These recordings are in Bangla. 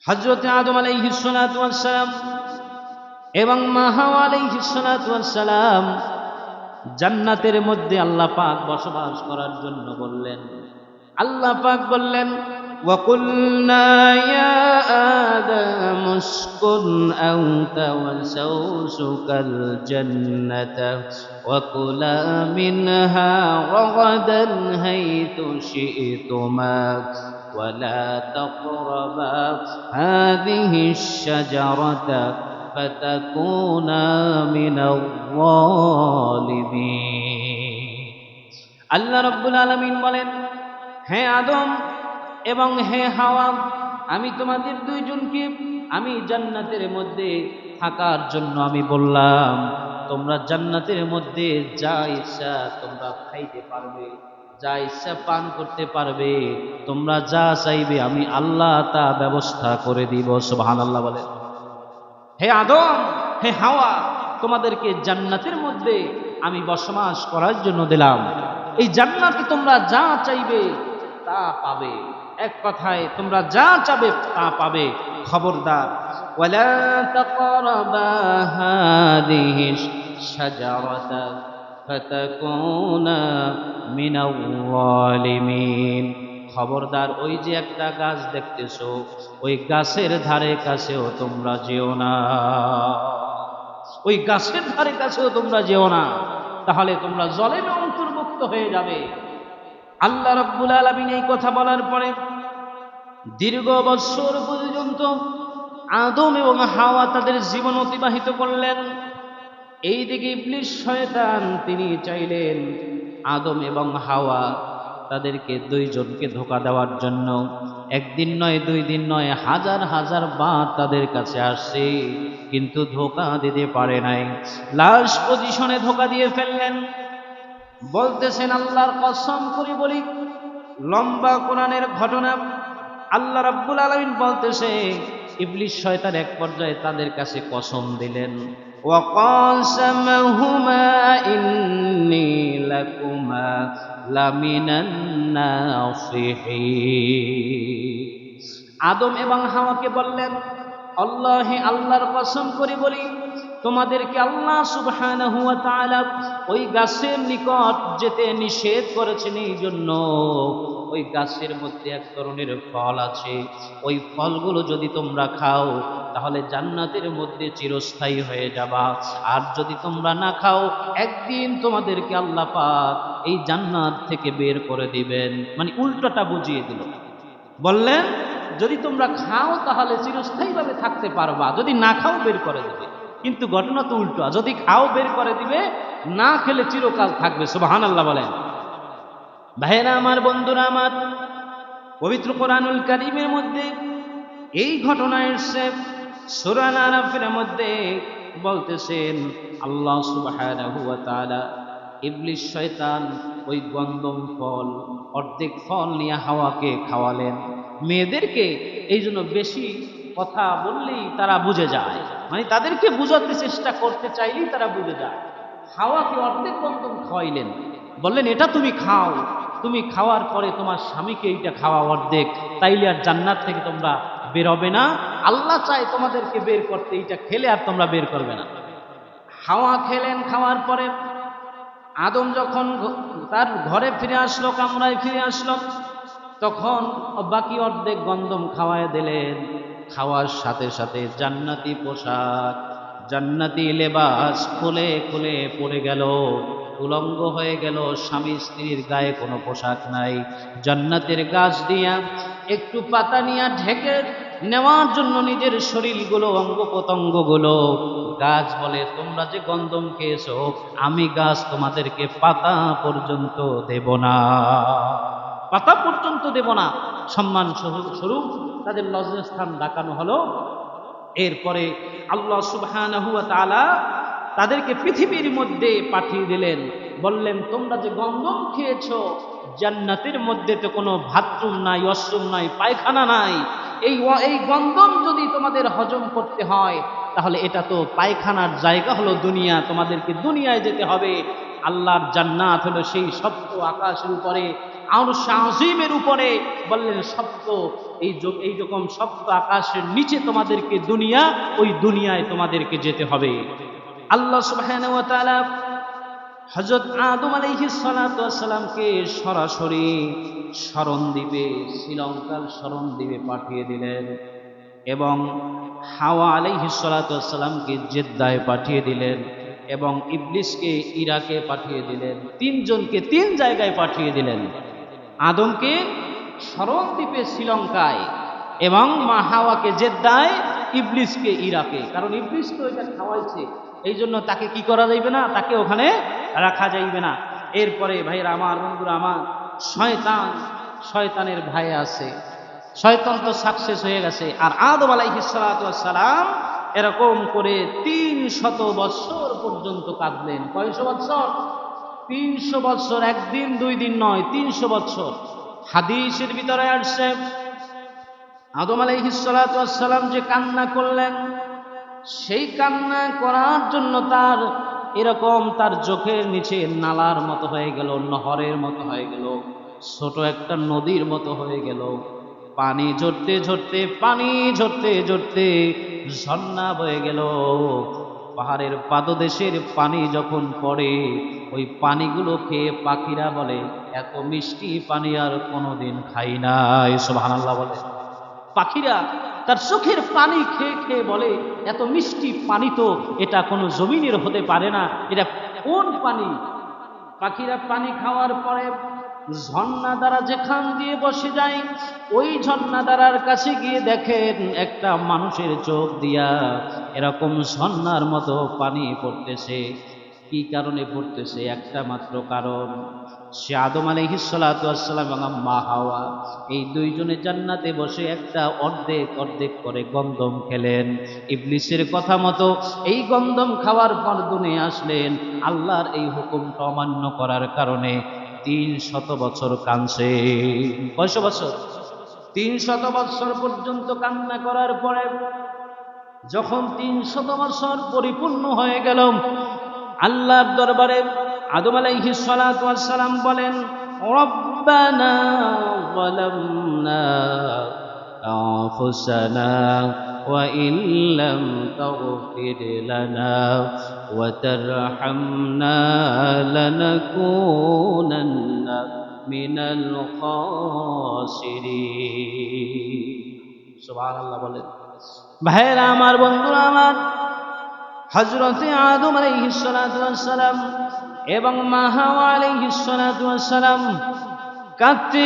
হযরত আদম আলাইহিস সালাতু ওয়াস সালাম এবং মা হাওয়া আলাইহিস সালাতু ওয়াস সালাম জান্নাতের মধ্যে আল্লাহ পাক বসবাস করার জন্য বললেন। আল্লাহ পাক বললেন, وَقُلْنَا يَا آدَمُ اسْكُنْ أَنْتَ وَزَوْجُكَ الْجَنَّةَ وَكُلَا مِنْهَا رَغَدًا حَيْثُ شِئْتُمَا وَلَا تَقْرَبَا هَٰذِهِ الشَّجَرَةَ فَتَكُونَا مِنَ الظَّالِمِينَ। আল্লাহ রাব্বুল আলামিন বলেন, হে আদম এবং হে হাওয়া, আমি তোমাদের দুইজনকে আমি জান্নাতের মধ্যে থাকার জন্য আমি বললাম, তোমরা জান্নাতের মধ্যে যা ইচ্ছা তোমরা খাইতে পারবে, যা ইচ্ছা পান করতে পারবে, তোমরা যা চাইবে আমি আল্লাহ তা ব্যবস্থা করে দিব। সুবহানাল্লাহ বলেন। হে আদম, হে হাওয়া, তোমাদেরকে জান্নাতের মধ্যে আমি বসবাস করার জন্য দিলাম। এই জান্নাতে তোমরা যা চাইবে তা পাবে, এক কথায় তোমরা যা চাবে তা পাবে। খবরদার, ওয়ালা তাকরাবা হাদিহি শাজারাতা ফাতাকুনা মিনাল যালিমিন। খবরদার, ওই যে একটা গাছ দেখতেছো, ওই গাছের ধারে কাছেও তোমরা যেও না, ওই গাছের ধারে কাছেও তোমরা যেও না, তাহলে তোমরা জালেমে অন্তর্ভুক্ত হয়ে যাবে। আল্লাহ রাব্বুল আলামিন এই কথা বলার পরে দীর্ঘ বছর পর্যন্ত আদম এবং হাওয়া তাদের জীবন অতিবাহিত করলেন। এইদিকে ইবলিস শয়তান তিনি চাইলেন আদম এবং হাওয়া তাদেরকে দুইজনকে ধোঁকা দেওয়ার জন্য একদিন নয়, দুই দিন নয়, হাজার হাজার বার তাদের কাছে আসছে, কিন্তু ধোঁকা দিতে পারে নাই। লাস্ট পজিশনে ধোঁকা দিয়ে ফেললেন। বলতেছেন, আল্লাহর কসম করে বলি, লম্বা কোরআনের ঘটনা। আল্লাহ রাব্বুল আলামিন বলতেছে, ইবলিস শয়তান এক পর্যায়ে তাদের কাছে কসম দিলেন, ওয়াকাসামাহুমা ইন্নী লাকুমা লামিনান নাসিহিন। আদম এবং হাওয়াকে বললেন, আল্লাহে, আল্লাহর কসম করে বলি, তোমাদেরকে আল্লাহ সুবহানাহু ওয়া তাআলা ওই গাছের নিকট যেতে নিষেধ করেছেন। এই জন্য ওই গাছের মধ্যে এক ধরনের ফল আছে, ওই ফলগুলো যদি তোমরা খাও তাহলে জান্নাতের মধ্যে চিরস্থায়ী হয়ে যাবা, আর যদি তোমরা না খাও একদিন তোমাদেরকে আল্লাহ পাক এই জান্নাত থেকে বের করে দিবেন। মানে উল্টোটা বুঝিয়ে দিল। বললেন, যদি তোমরা খাও তাহলে চিরস্থায়ীভাবে থাকতে পারবা, যদি না খাও বের করে দিবে। কিন্তু ঘটনা তো উল্টো, যদি খাও বের করে দিবে, না খেলে চিরকাল থাকবে। সুবহানাল্লাহ বলেন। ভাইরা আমার, বন্ধুরা আমার, পবিত্র কোরআনুল কারীমের মধ্যে এই ঘটনা এসেছে। সূরা আরাফের মধ্যে বলতেছেন আল্লাহ সুবহানাহু ওয়া তাআলা, ইবলিস শয়তান ওই গন্ধম ফল, অর্ধেক ফল নিয়ে হাওয়াকে খাওয়ালেন। মেয়েদেরকে এই জন্য বেশি কথা বললেই তারা বুঝে যায়, মানে তাদেরকে বুঝাতে চেষ্টা করতে চাইলেই তারা বুঝে যায়। হাওয়াকে অর্ধেক গন্ধম খাওয়াইলেন, বললেন এটা তুমি খাও, তুমি খাওয়ার পরে তোমার স্বামীকে এইটা খাওয়া অর্ধেক, তাইলে আর জান্নাত থেকে তোমরা বের হবে না। আল্লাহ চায় তোমাদেরকে বের করতে, এইটা খেলে আর তোমরা বের করবে না। হাওয়া খেলেন, খাওয়ার পরে আদম যখন তার ঘরে ফিরে আসলো, কামরায় ফিরে আসলো, তখন বাকি অর্ধেক গন্ধম খাওয়ায় দিলেন। খাওয়ার সাথে সাথে জান্নাতি পোশাক, জান্নাতি লেবাস খুলে খুলে পড়ে গেল, উলঙ্গ হয়ে গেল। স্বামী স্ত্রীর গায়ে কোনো পোশাক নাই। জান্নাতের গাছ দিয়া একটু পাতা নিয়ে ঢেকে নেওয়ার জন্য নিজের শরীরগুলো, অঙ্গ প্রত্যঙ্গগুলো, গাছ বলে, তোমরা যে গন্ধম খেয়েছো, আমি গাছ তোমাদেরকে পাতা পর্যন্ত দেব না, পাতা পর্যন্ত দেব না। সম্মান স্বরূপ তাদের লজ্জাস্থান ডাকানো হলো। এরপরে আল্লাহ সুবহানাহু ওয়া তাআলা তাদেরকে পৃথিবীর মধ্যে পাঠিয়ে দিলেন। বললেন, তোমরা যে গন্ধম খেয়েছো, জান্নাতের মধ্যে তো কোনো বাথরুম নাই, ওয়াশরুম নাই, পায়খানা নাই। এই গন্ধম যদি তোমাদের হজম করতে হয়, তাহলে এটা তো পায়খানার জায়গা হলো দুনিয়া, তোমাদেরকে দুনিয়ায় যেতে হবে। আল্লাহর জান্নাত হলো সেই সপ্ত আকাশের উপরে, আরশ আজিমের উপরে বললেন সপ্ত এই রকম সপ্ত আকাশের নিচে তোমাদেরকে দুনিয়া, ওই দুনিয়ায় তোমাদেরকে যেতে হবে। আল্লাহ সুবহানাহু ওয়া তাআলা হযরত আদম আলাইহিস সালাতু ওয়াস সালামকে সরাসরি শরণদ্বীপে, শ্রীলঙ্কার শরণদ্বীপে পাঠিয়ে দিলেন এবং হাওয়া আলাইহিস সালাতু ওয়াস সালামকে জেদ্দায় পাঠিয়ে দিলেন এবং ইবলিসকে ইরাকে পাঠিয়ে দিলেন। তিনজনকে তিন জায়গায় পাঠিয়ে দিলেন। আদমকে শরণদ্বীপে শ্রীলঙ্কায় এবং মা হাওয়াকে জেদ্দায়, ইবলিসকে ইরাকে। কারণ ইবলিস তো এটা খাওয়াইছে, এই জন্য তাকে কি করা যাইবে না, তাকে ওখানে রাখা যাইবে না। এরপরে ভাইরা আমার, বন্ধুরা আমার, শয়তানের ভাই আছে, শয়তান তো সাকসেস হয়ে গেছে। আর আদম আলাইহিস সালাতু ওয়াস সালাম এরকম করে 300 বছর পর্যন্ত কাঁদলেন। কয়শো বছর? 300 বছর, একদিন দুই দিন নয়, 300 বছর। হাদিসের ভিতরে আসছে আদম আলাইহিস সালাতু ওয়াস সালাম যে কান্না করলেন, সেই কান্না করার জন্য তার এরকম তার চোখের নিচে নালার মতো হয়ে গেল, নহরের মতো হয়ে গেল, ছোট একটা নদীর মতো হয়ে গেল। পানি ঝরতে ঝরতে ঝর্ণা বয়ে গেল। পাহাড়ের পাদদেশের পানি যখন পড়ে, ওই পানিগুলো খেয়ে পাখিরা বলে এত মিষ্টি পানি আর কোনোদিন খাই নাই। সুবহানাল্লাহ বলে। পাখিরা তার চোখের পানি খেয়ে খেয়ে বলে এত মিষ্টি পানি তো এটা কোনো জমিনের হতে পারে না, এটা কোন পানি? পাখিরা পানি খাওয়ার পরে ঝর্ণা দ্বারা যেখান দিয়ে বসে যায়, ওই ঝর্ণা দ্বারার কাছে গিয়ে দেখেন একটা মানুষের চোখ দিয়া এরকম ঝর্ণার মতো পানি পড়তেছে। কি কারণে পড়তেছে? একটা মাত্র কারণ, সে আদম আলাইহিস সালাতু ওয়াস সালাম এবং মা হাওয়া এই দুইজনে জান্নাতে বসে একটা অর্ধেক করে গন্ধম খেলেন। ইবলিসের কথা মতো এই গন্ধম খাওয়ার পর দুনিয়া আসলেন। আল্লাহর এই হুকুমটা অমান্য করার কারণে 300 বছর কাঁদছে। কয়শো বছর? 300 বছর পর্যন্ত কান্না করার পরে যখন 300 বছর পরিপূর্ণ হয়ে গেল, আল্লাহর দরবারে আদম আলাইহিস সালাতু ওয়াস সালাম বলেন, রব্বানা যালামনা আনফুসানা ওয়া ইল্লাম তাগফির লানা ওয়া তারহামনা লানাকুনান্না মিনাল খাসিরিন। সুবহানাল্লাহ বলেন। ভাইরা আমার, বন্ধুরা আমার, হযরতে আদম আলাইহিস সালাতু ওয়াস সালাম এবং মা হাওয়া আলাইহিস সালাতু ওয়াস সালাম কাঁদতে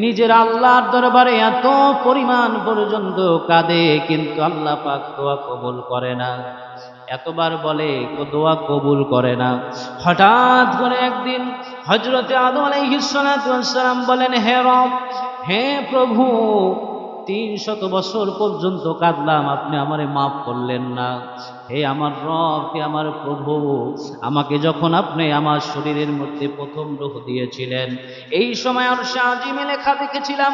নিজের আল্লাহর দরবারে এত পরিমাণ পর্যন্ত কাঁদে, কিন্তু আল্লাহ পাক দোয়া কবুল করে না। এতবার বলে দোয়া কবুল করে না। হঠাৎ করে একদিন হযরতে আদম আলাইহিস সালাতু ওয়াস সালাম বলেন, হে রব, হে প্রভু, 300 বছর পর্যন্ত কাঁদলাম, আপনি আমারে মাফ করলেন না। হে আমার রব, হে আমার প্রভু, আমাকে যখন আপনি আমার শরীরের মধ্যে প্রথম রূহ দিয়েছিলেন, এই সময় আরশে আজিমে লেখা দেখেছিলাম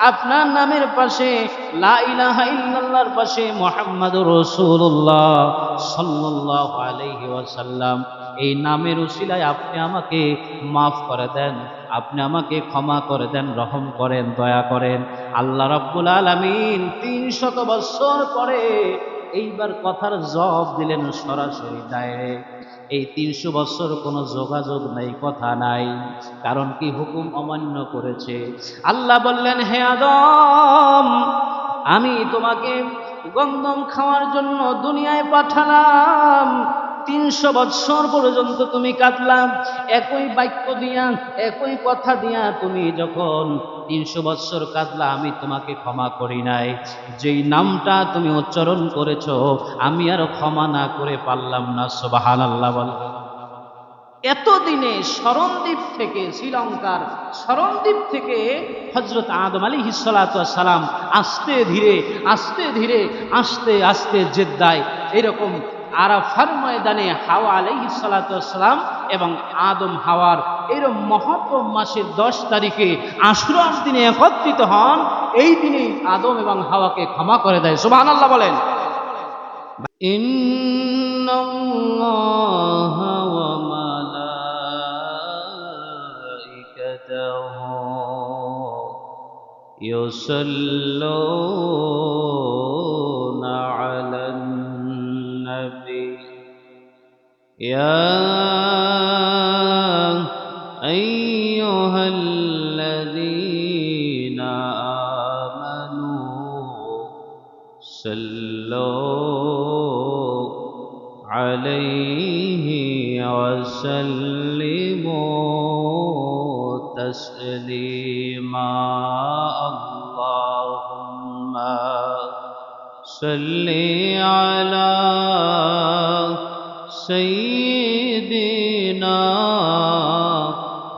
আপনার নামের পাশে লা ইলাহা ইল্লাল্লাহর পাশে মুহাম্মাদুর রাসূলুল্লাহ সাল্লাল্লাহু আলাইহি ওয়াসাল্লাম। এই নামের উসিলায় আপনি আমাকে মাফ করে দেন, আপনি আমাকে ক্ষমা করে দেন, রহম করেন, দয়া করেন। আল্লাহ রাব্বুল আলামিন 300 বছর পরে এইবার কথার জবাব দিলেন সরাসরি, ডাইরেক্ট। এই 300 বছর কোনো যোগাযোগ নাই, কথা নাই। কারণ কি? হুকুম অমান্য করেছে। আল্লাহ বললেন, হে আদম, আমি তোমাকে গন্ধম খাওয়ার জন্য দুনিয়ায় পাঠালাম, 300 বছর পর্যন্ত তুমি কাঁদলাম, একই বাক্য দিয়া, একই কথা দিয়া তুমি যখন 300 বছর কাঁদলা, আমি তোমাকে ক্ষমা করি নাই। যেই নামটা তুমি উচ্চারণ করেছো, আমি আর ক্ষমা না করে পারলাম না। সুবহানাল্লাহ বল। এতদিনে শরণদ্বীপ থেকে, শ্রীলঙ্কার শরণদ্বীপ থেকে হযরত আদম আলাইহিস সালাতু ওয়াস সালাম আস্তে ধীরে জেদ্দায়, এরকম আরাফার ময়দানে হাওয়া আলাইহিস সালাতু ওয়াস সালাম এবং আদম হাওয়ার এরকম মহররম মাসের 10 তারিখে আশুরার দিনে একত্রিত হন। এই দিনে আদম এবং হাওয়াকে ক্ষমা করে দেয়। সুবহানাল্লাহ বলেন। ইন্নাল্লাহা ওয়া يصلون على النبي يا أيها الذين آمنوا صلوا عليه وسلموا تسليما اللهم صل على سيدنا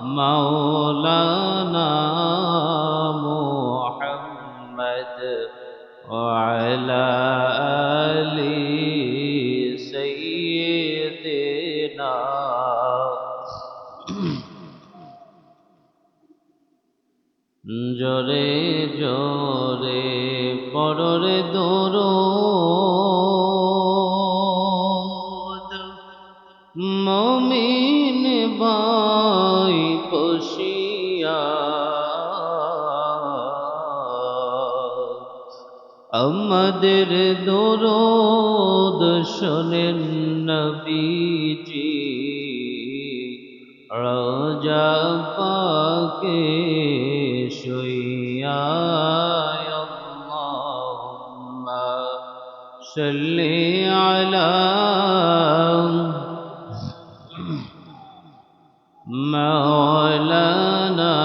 مولانا محمد وعلى آل سيدنا জোরে জোরে পড়রে দরুদ মুমিন ভাই বসিয়া আমাদের দরুদ শোনেন নবীজি রোজা পাকে শুইয়া আল্লাহুম্মা সাল্লি আলা মাওলানা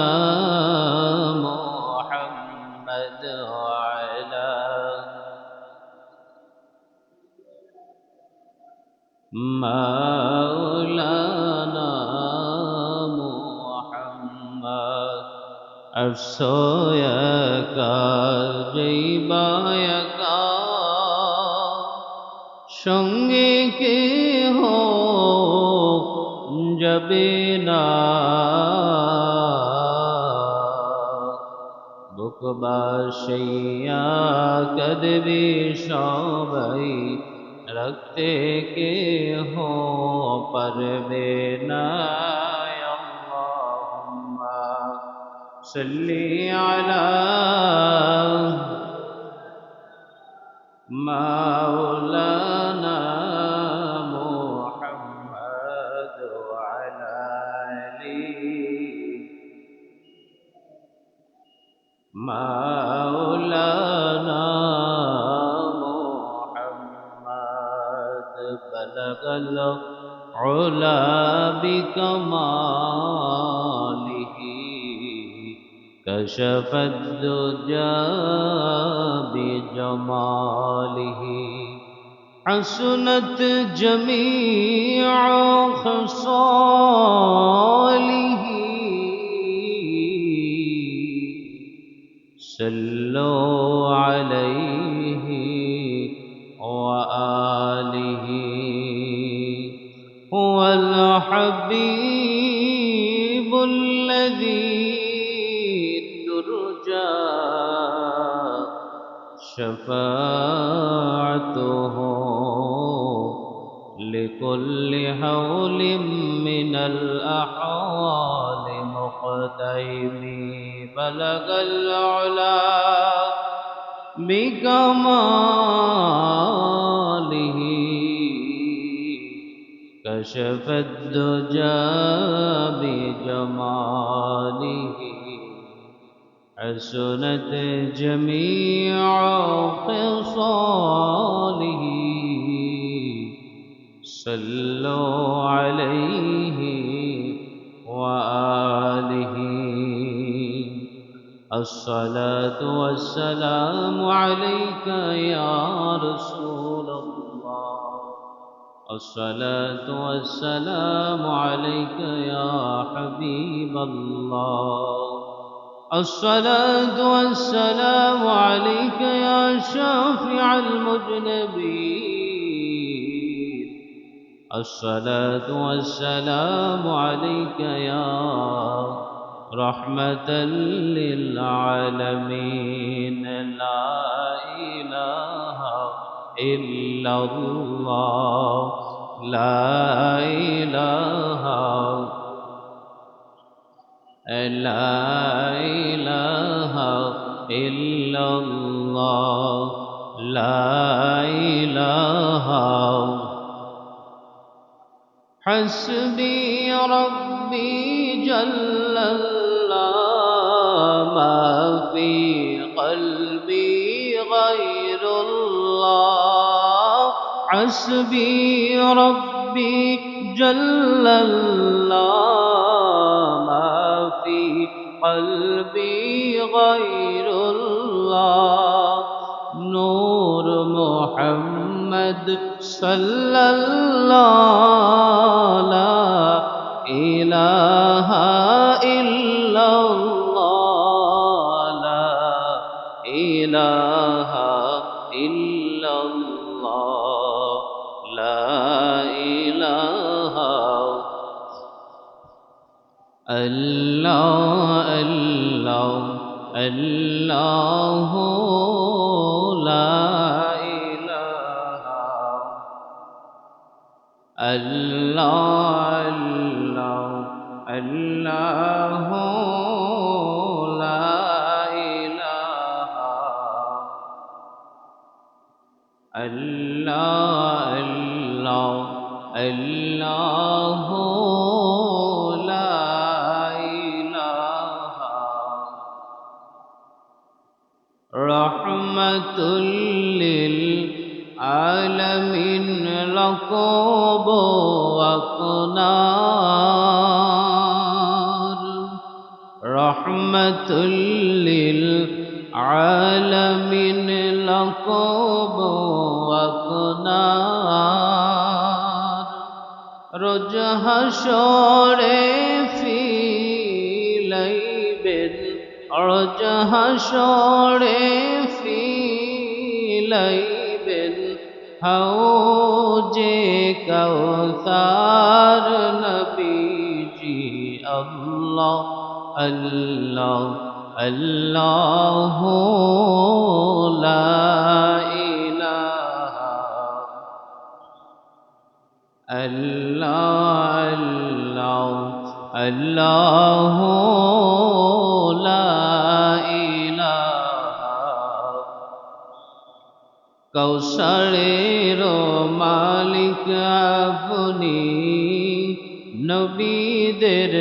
মুহাম্মদ ওয়া আলা মাওলানা মুহাম্মদ আফসোয়াকা জৈবায়াকা সঙ্গে কে হো যাবে না বুক বাসাইয়া কাঁদবে সবাই রাখতে কে হো পারবে না আল্লাহুম্মা সাল্লি আলা মাওলানা মুহাম্মদ ওয়া আলা আলি মাওলানা بلغ العلا بكماله كشف الدجى بجماله حسنت جميع خصاله صلوا عليه وآله هو الحبيب الذي ترجى شفاعته لكل هول من الأحوال مقتيم بلغ العلا بكماله كشف الدجى بجماله حسنت جميع خصاله صلوا عليه وآله الصلاة والسلام عليك يا رسول الله الصلاة والسلام عليك يا حبيب الله الصلاة والسلام عليك يا شافع المذنبين الصلاة والسلام عليك يا رحمة للعالمين لا إله إلا الله لا إله لا إله ইল্লাল্লাহ লা ইলাহা হাসবি রাব্বি জাল্লাল্লাহ মা ফি কলবি গায়রুল্লাহ হাসবি রাব্বি জাল্লাল্লাহ মা ফি কলবি গায়রুল্লাহ নূর মুহাম্মদ সাল্লাল্লাহ লা ইলাহা ইল্লাল্লাহ লা ইলাহা ইল্লাল্লাহ লা ইলাহা আল্লাহ আল্লাহ আল্লাহ লা ইলাহা আল্লাহ আল্লাহ লা ইলাহা আল্লাহ আল্লাহ লা ইলাহা রহমাতুল লিল আলামিন লকব আকনার রহমাতুল লিল আলামিন লকব আকনার রোজ হাসরে ফিলাইবেন রোজ হাসরে ফিলাইবেন হাউজে কাউসার নবীজি আল্লাহ আল্লাহ আল্লাহ লা ইলাহা আল্লাহ আল্লাহ লা ইলাহা কৌশলের মালিক আপনি নবীদের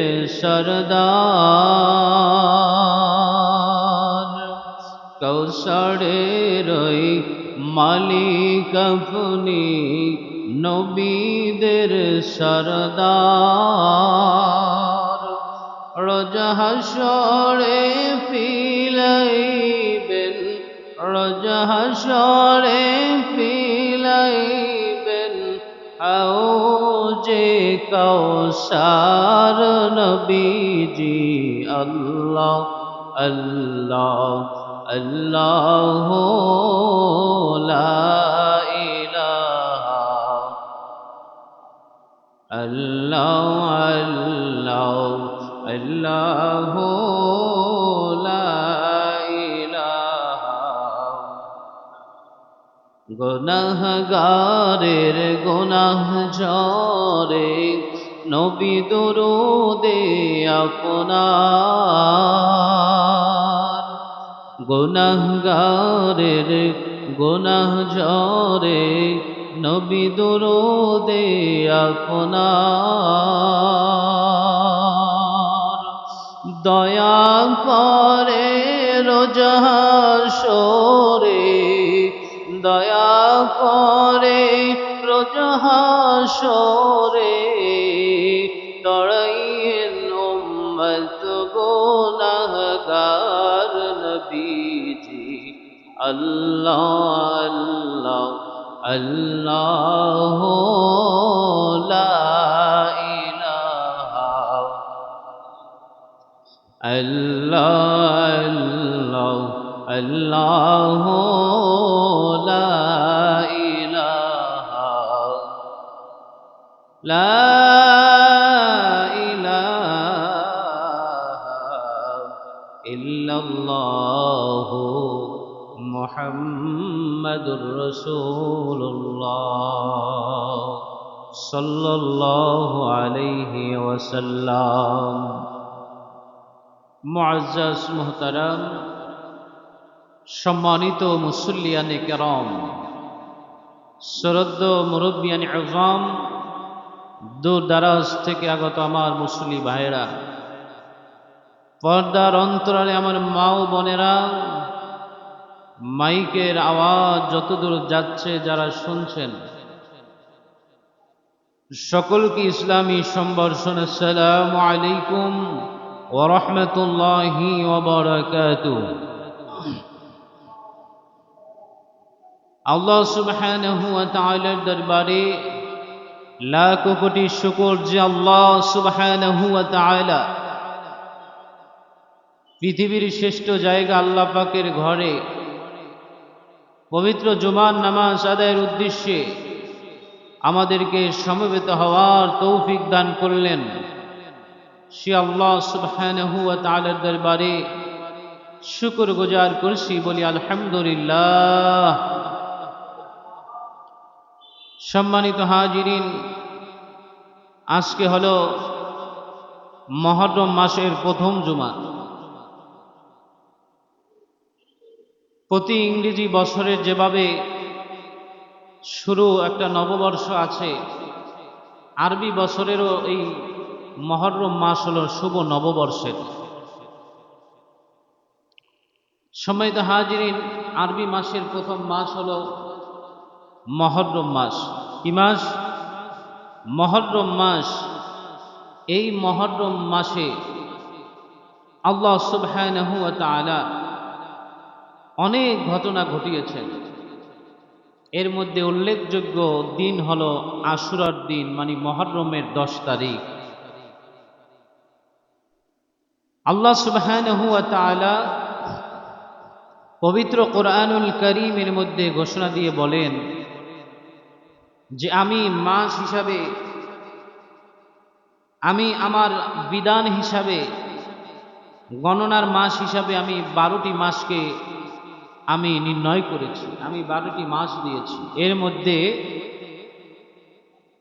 সরদার কৌশলের মালিক আপনি নবীদের সরদার রোজ হাসরে ফিলাইবেন রোজ হাসরে ফিলাইবেন হাউজে কাউসার নবীজি আল্লাহ আল্লাহ আল্লাহ লা ইলাহা আল্লাহ আল্লাহ আল্লাহ লা ইলাহা গুনাহগারের গুনাহ ঝরে নবী দরুদে আপনার গুনাহগারের গুনাহ ঝরে নবী দরুদে আপনার দয়া করে রোজ হাসরে দয়া করে রোজ হাসরে তড়াইয়েন উম্মত গুনাহগার নবীজি আল্লাহ আল্লাহ লা ইলাহা আল্লাহ আল্লাহ লা ইলাহা লা ইলাহা ইল্লাল্লাহ মুহাম্মাদুর রাসূলুল্লাহ সাল্লাল্লাহু আলাইহি ওয়াসাল্লাম। মুআজ্জাজ মুহতারাম সম্মানিত মুসল্লিয়ানে কেরাম, শ্রদ্ধ মুরব্বিয়ানে আযম, দূর দারাজ থেকে আগত আমার মুসল্লি ভাইয়েরা, পর্দার অন্তরালে আমার মা ও বোনেরা, মাইকের আওয়াজ যতদূর যাচ্ছে যারা শুনছেন, সকলকে ইসলামী সম্বর্ধনা আসসালামু আলাইকুম ওয়া রাহমাতুল্লাহি ওয়া বারাকাতুহু। আল্লাহ সুবহানাহু ওয়া তাআলার দরবারে লাখ কোটি শুকর যে আল্লাহ সুবহানাহু ওয়া তাআলা পৃথিবীর শ্রেষ্ঠ জায়গা আল্লাহ পাকের ঘরে পবিত্র জুমার নামাজ আদায়ের উদ্দেশ্যে আমাদেরকে সমবেত হওয়ার তৌফিক দান করলেন। সে আল্লাহ সুবহানাহু ওয়া তাআলার দরবারে শুকরগুজার করছি, বলি আলহামদুলিল্লাহ। সম্মানিত হাজিরিন, আজকে হলো মুহররম মাসের প্রথম জুমা। প্রতি ইংরেজি বছরের যেভাবে শুরু একটা নববর্ষ আছে, আরবি বছরেরও এই মুহররম মাস হলো শুভ নববর্ষের। সম্মানিত হাজিরিন, আরবি মাসের প্রথম মাস হলো মুহররম মাস। কি মাস? মুহররম মাস। এই মুহররম মাসে আল্লাহ সুবহানাহু ওয়া তাআলা অনেক ঘটনা ঘটিয়েছেন। এর মধ্যে উল্লেখযোগ্য দিন হলো আশুরার দিন, মানে মুহররমের 10 তারিখ। আল্লাহ সুবহানাহু ওয়া তাআলা পবিত্র কোরআনুল কারীমের মধ্যে ঘোষণা দিয়ে বলেন যে আমি মাস হিসাবে, আমি আমার বিধান হিসাবে, গণনার মাস হিসাবে আমি 12টি মাসকে আমি নির্ণয় করেছি, আমি 12টি মাস দিয়েছি। এর মধ্যে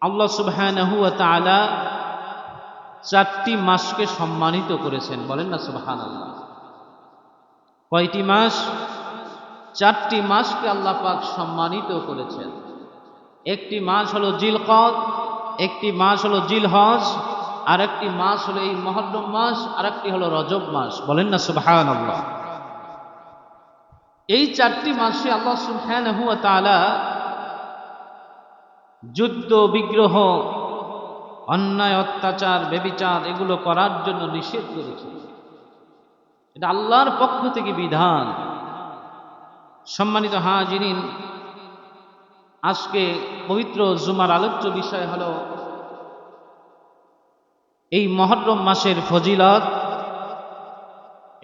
আল্লাহ সুবহানাহু ওয়া তাআলা 4টি মাসকে সম্মানিত করেছেন। বলেন না সুবহানাল্লাহ। কয়টি মাস? 4টি মাসকে আল্লাহ পাক সম্মানিত করেছেন। একটি মাস হলো জিলকদ, একটি মাস হলো জিলহজ, আর একটি মাস হলো এই মুহররম মাস, আর একটি হলো রজব মাস। বলেন না সুবহানাল্লাহ। এই 4টি মাসে আল্লাহ সুবহানাহু ওয়া তাআলা যুদ্ধ বিগ্রহ, অন্যায় অত্যাচার, ব্যভিচার এগুলো করার জন্য নিষেধ করেছেন। এটা আল্লাহর পক্ষ থেকে বিধান। সম্মানিত হাজিরিন, আজকে পবিত্র জুমার আলোচ্য বিষয় হলো এই মুহররম মাসের ফজিলত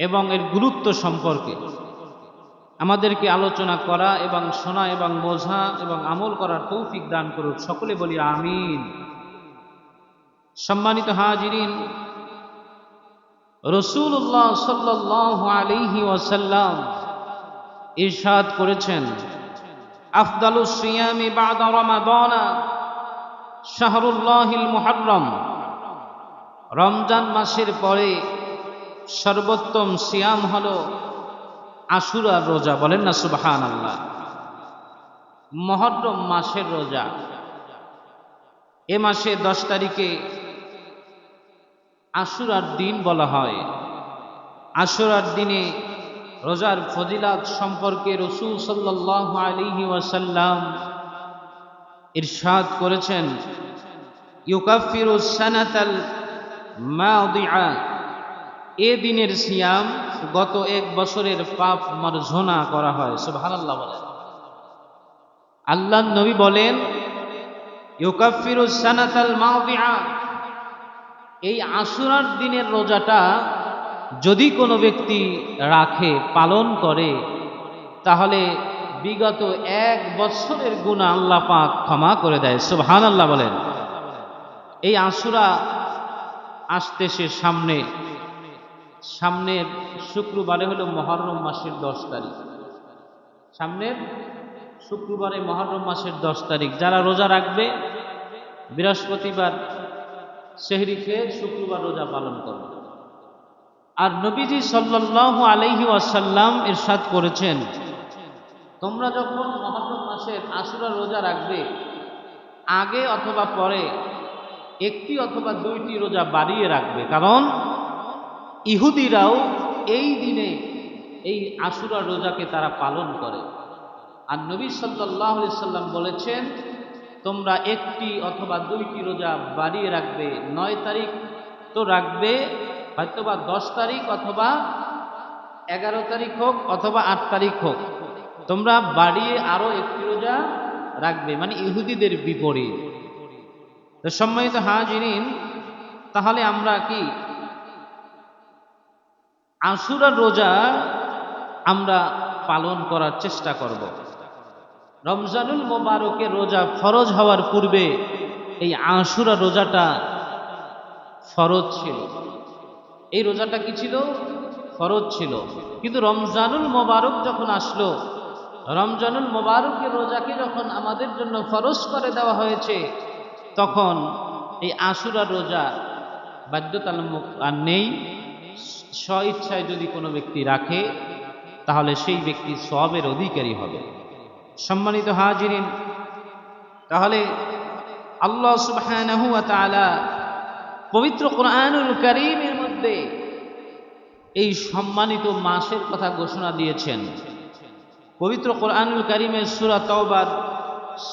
এবং এর গুরুত্ব সম্পর্কে আমাদেরকে আলোচনা করা এবং শোনা এবং বোঝা এবং আমল করার তৌফিক দান করুক। সকলে বলি আমিন। সম্মানিত হাজিরিন, রাসূলুল্লাহ সাল্লাল্লাহু আলাইহি ওয়াসাল্লাম ইরশাদ করেছেন, আফদালুস সিয়ামি বা'দা রমাদানা শাহরুল্লাহিল মুহররম। রমজান মাসের পরে সর্বোত্তম সিয়াম হলো আশুরার রোজা। বলেন না সুবহানাল্লাহ। মুহররম মাসের রোজা। এ মাসে 10 তারিখে আশুরার দিন বলা হয়। আশুরার দিনে রোজার ফজিলত সম্পর্কে রাসূল সাল্লাল্লাহু আলাইহি ওয়াসাল্লাম ইরশাদ করেছেন, ইউকাফিরু সানাতাল মাদিআ। এ দিনের সিয়াম গত 1 বছরের পাপ মার্জনা করা হয়। সুবহানাল্লাহ বলেন। আল্লাহর নবী বলেন, ইউকাফিরু সানাতাল মাদিআ। এই আশুরার দিনের রোজাটা যদি কোনো ব্যক্তি রাখে, পালন করে, তাহলে বিগত 1 বছরের গুনাহ আল্লাহ পাক ক্ষমা করে দেয়। সুবহানাল্লাহ বলেন। এই আশুরা আসতেছে সামনের শুক্রবারে হলো মুহররম মাসের 10 তারিখ। সামনের শুক্রবারে মুহররম মাসের 10 তারিখ। যারা রোজা রাখবে বৃহস্পতিবার সেহরি খেয়ে শুক্রবার রোজা পালন করবে। আর নবীজি সাল্লাল্লাহু আলাইহি ওয়াসাল্লাম ইরশাদ করেছেন, তোমরা যখন মুহররম মাসের আশুরা রোজা রাখবে, আগে অথবা পরে একটি অথবা দুইটি রোজা বাড়িয়ে রাখবে, কারণ ইহুদিরাও এই দিনে এই আশুরা রোজাকে তারা পালন করে। আর নবী সাল্লাল্লাহু আলাইহি সাল্লাম বলেছেন, তোমরা একটি অথবা দুইটি রোজা বাড়িয়ে রাখবে। 9 তারিখ তো রাখবে, হয়তোবা 10 তারিখ অথবা 11 তারিখ হোক অথবা 8 তারিখ হোক, তোমরা বাড়িয়ে আরো একটি রোজা রাখবে, মানে ইহুদিদের বিপরীত। তো সম্মানিত হাজিরিন, তাহলে আমরা কি আশুরা রোজা আমরা পালন করার চেষ্টা করব। রমজানুল মোবারকের রোজা ফরজ হওয়ার পূর্বে এই আশুরা রোজাটা ফরজ ছিল। এই রোজাটা কি ছিল? ফরজ ছিল। কিন্তু রমজানুল মোবারক যখন আসলো, রমজানুল মোবারকের রোজাকে যখন আমাদের জন্য ফরজ করে দেওয়া হয়েছে, তখন এই আশুরা রোজা বাধ্যতামূলক আর নেই। স্ব ইচ্ছায় যদি কোনো ব্যক্তি রাখে, তাহলে সেই ব্যক্তি সওয়াবের অধিকারী হবে। সম্মানিত হাজিরিন, তাহলে আল্লাহ সুবহানাহু ওয়া তাআলা পবিত্র কোরআনুল কারীমের মধ্যে এই সম্মানিত মাসের কথা ঘোষণা দিয়েছেন। পবিত্র কোরআনুল কারীমের সূরা তাওবার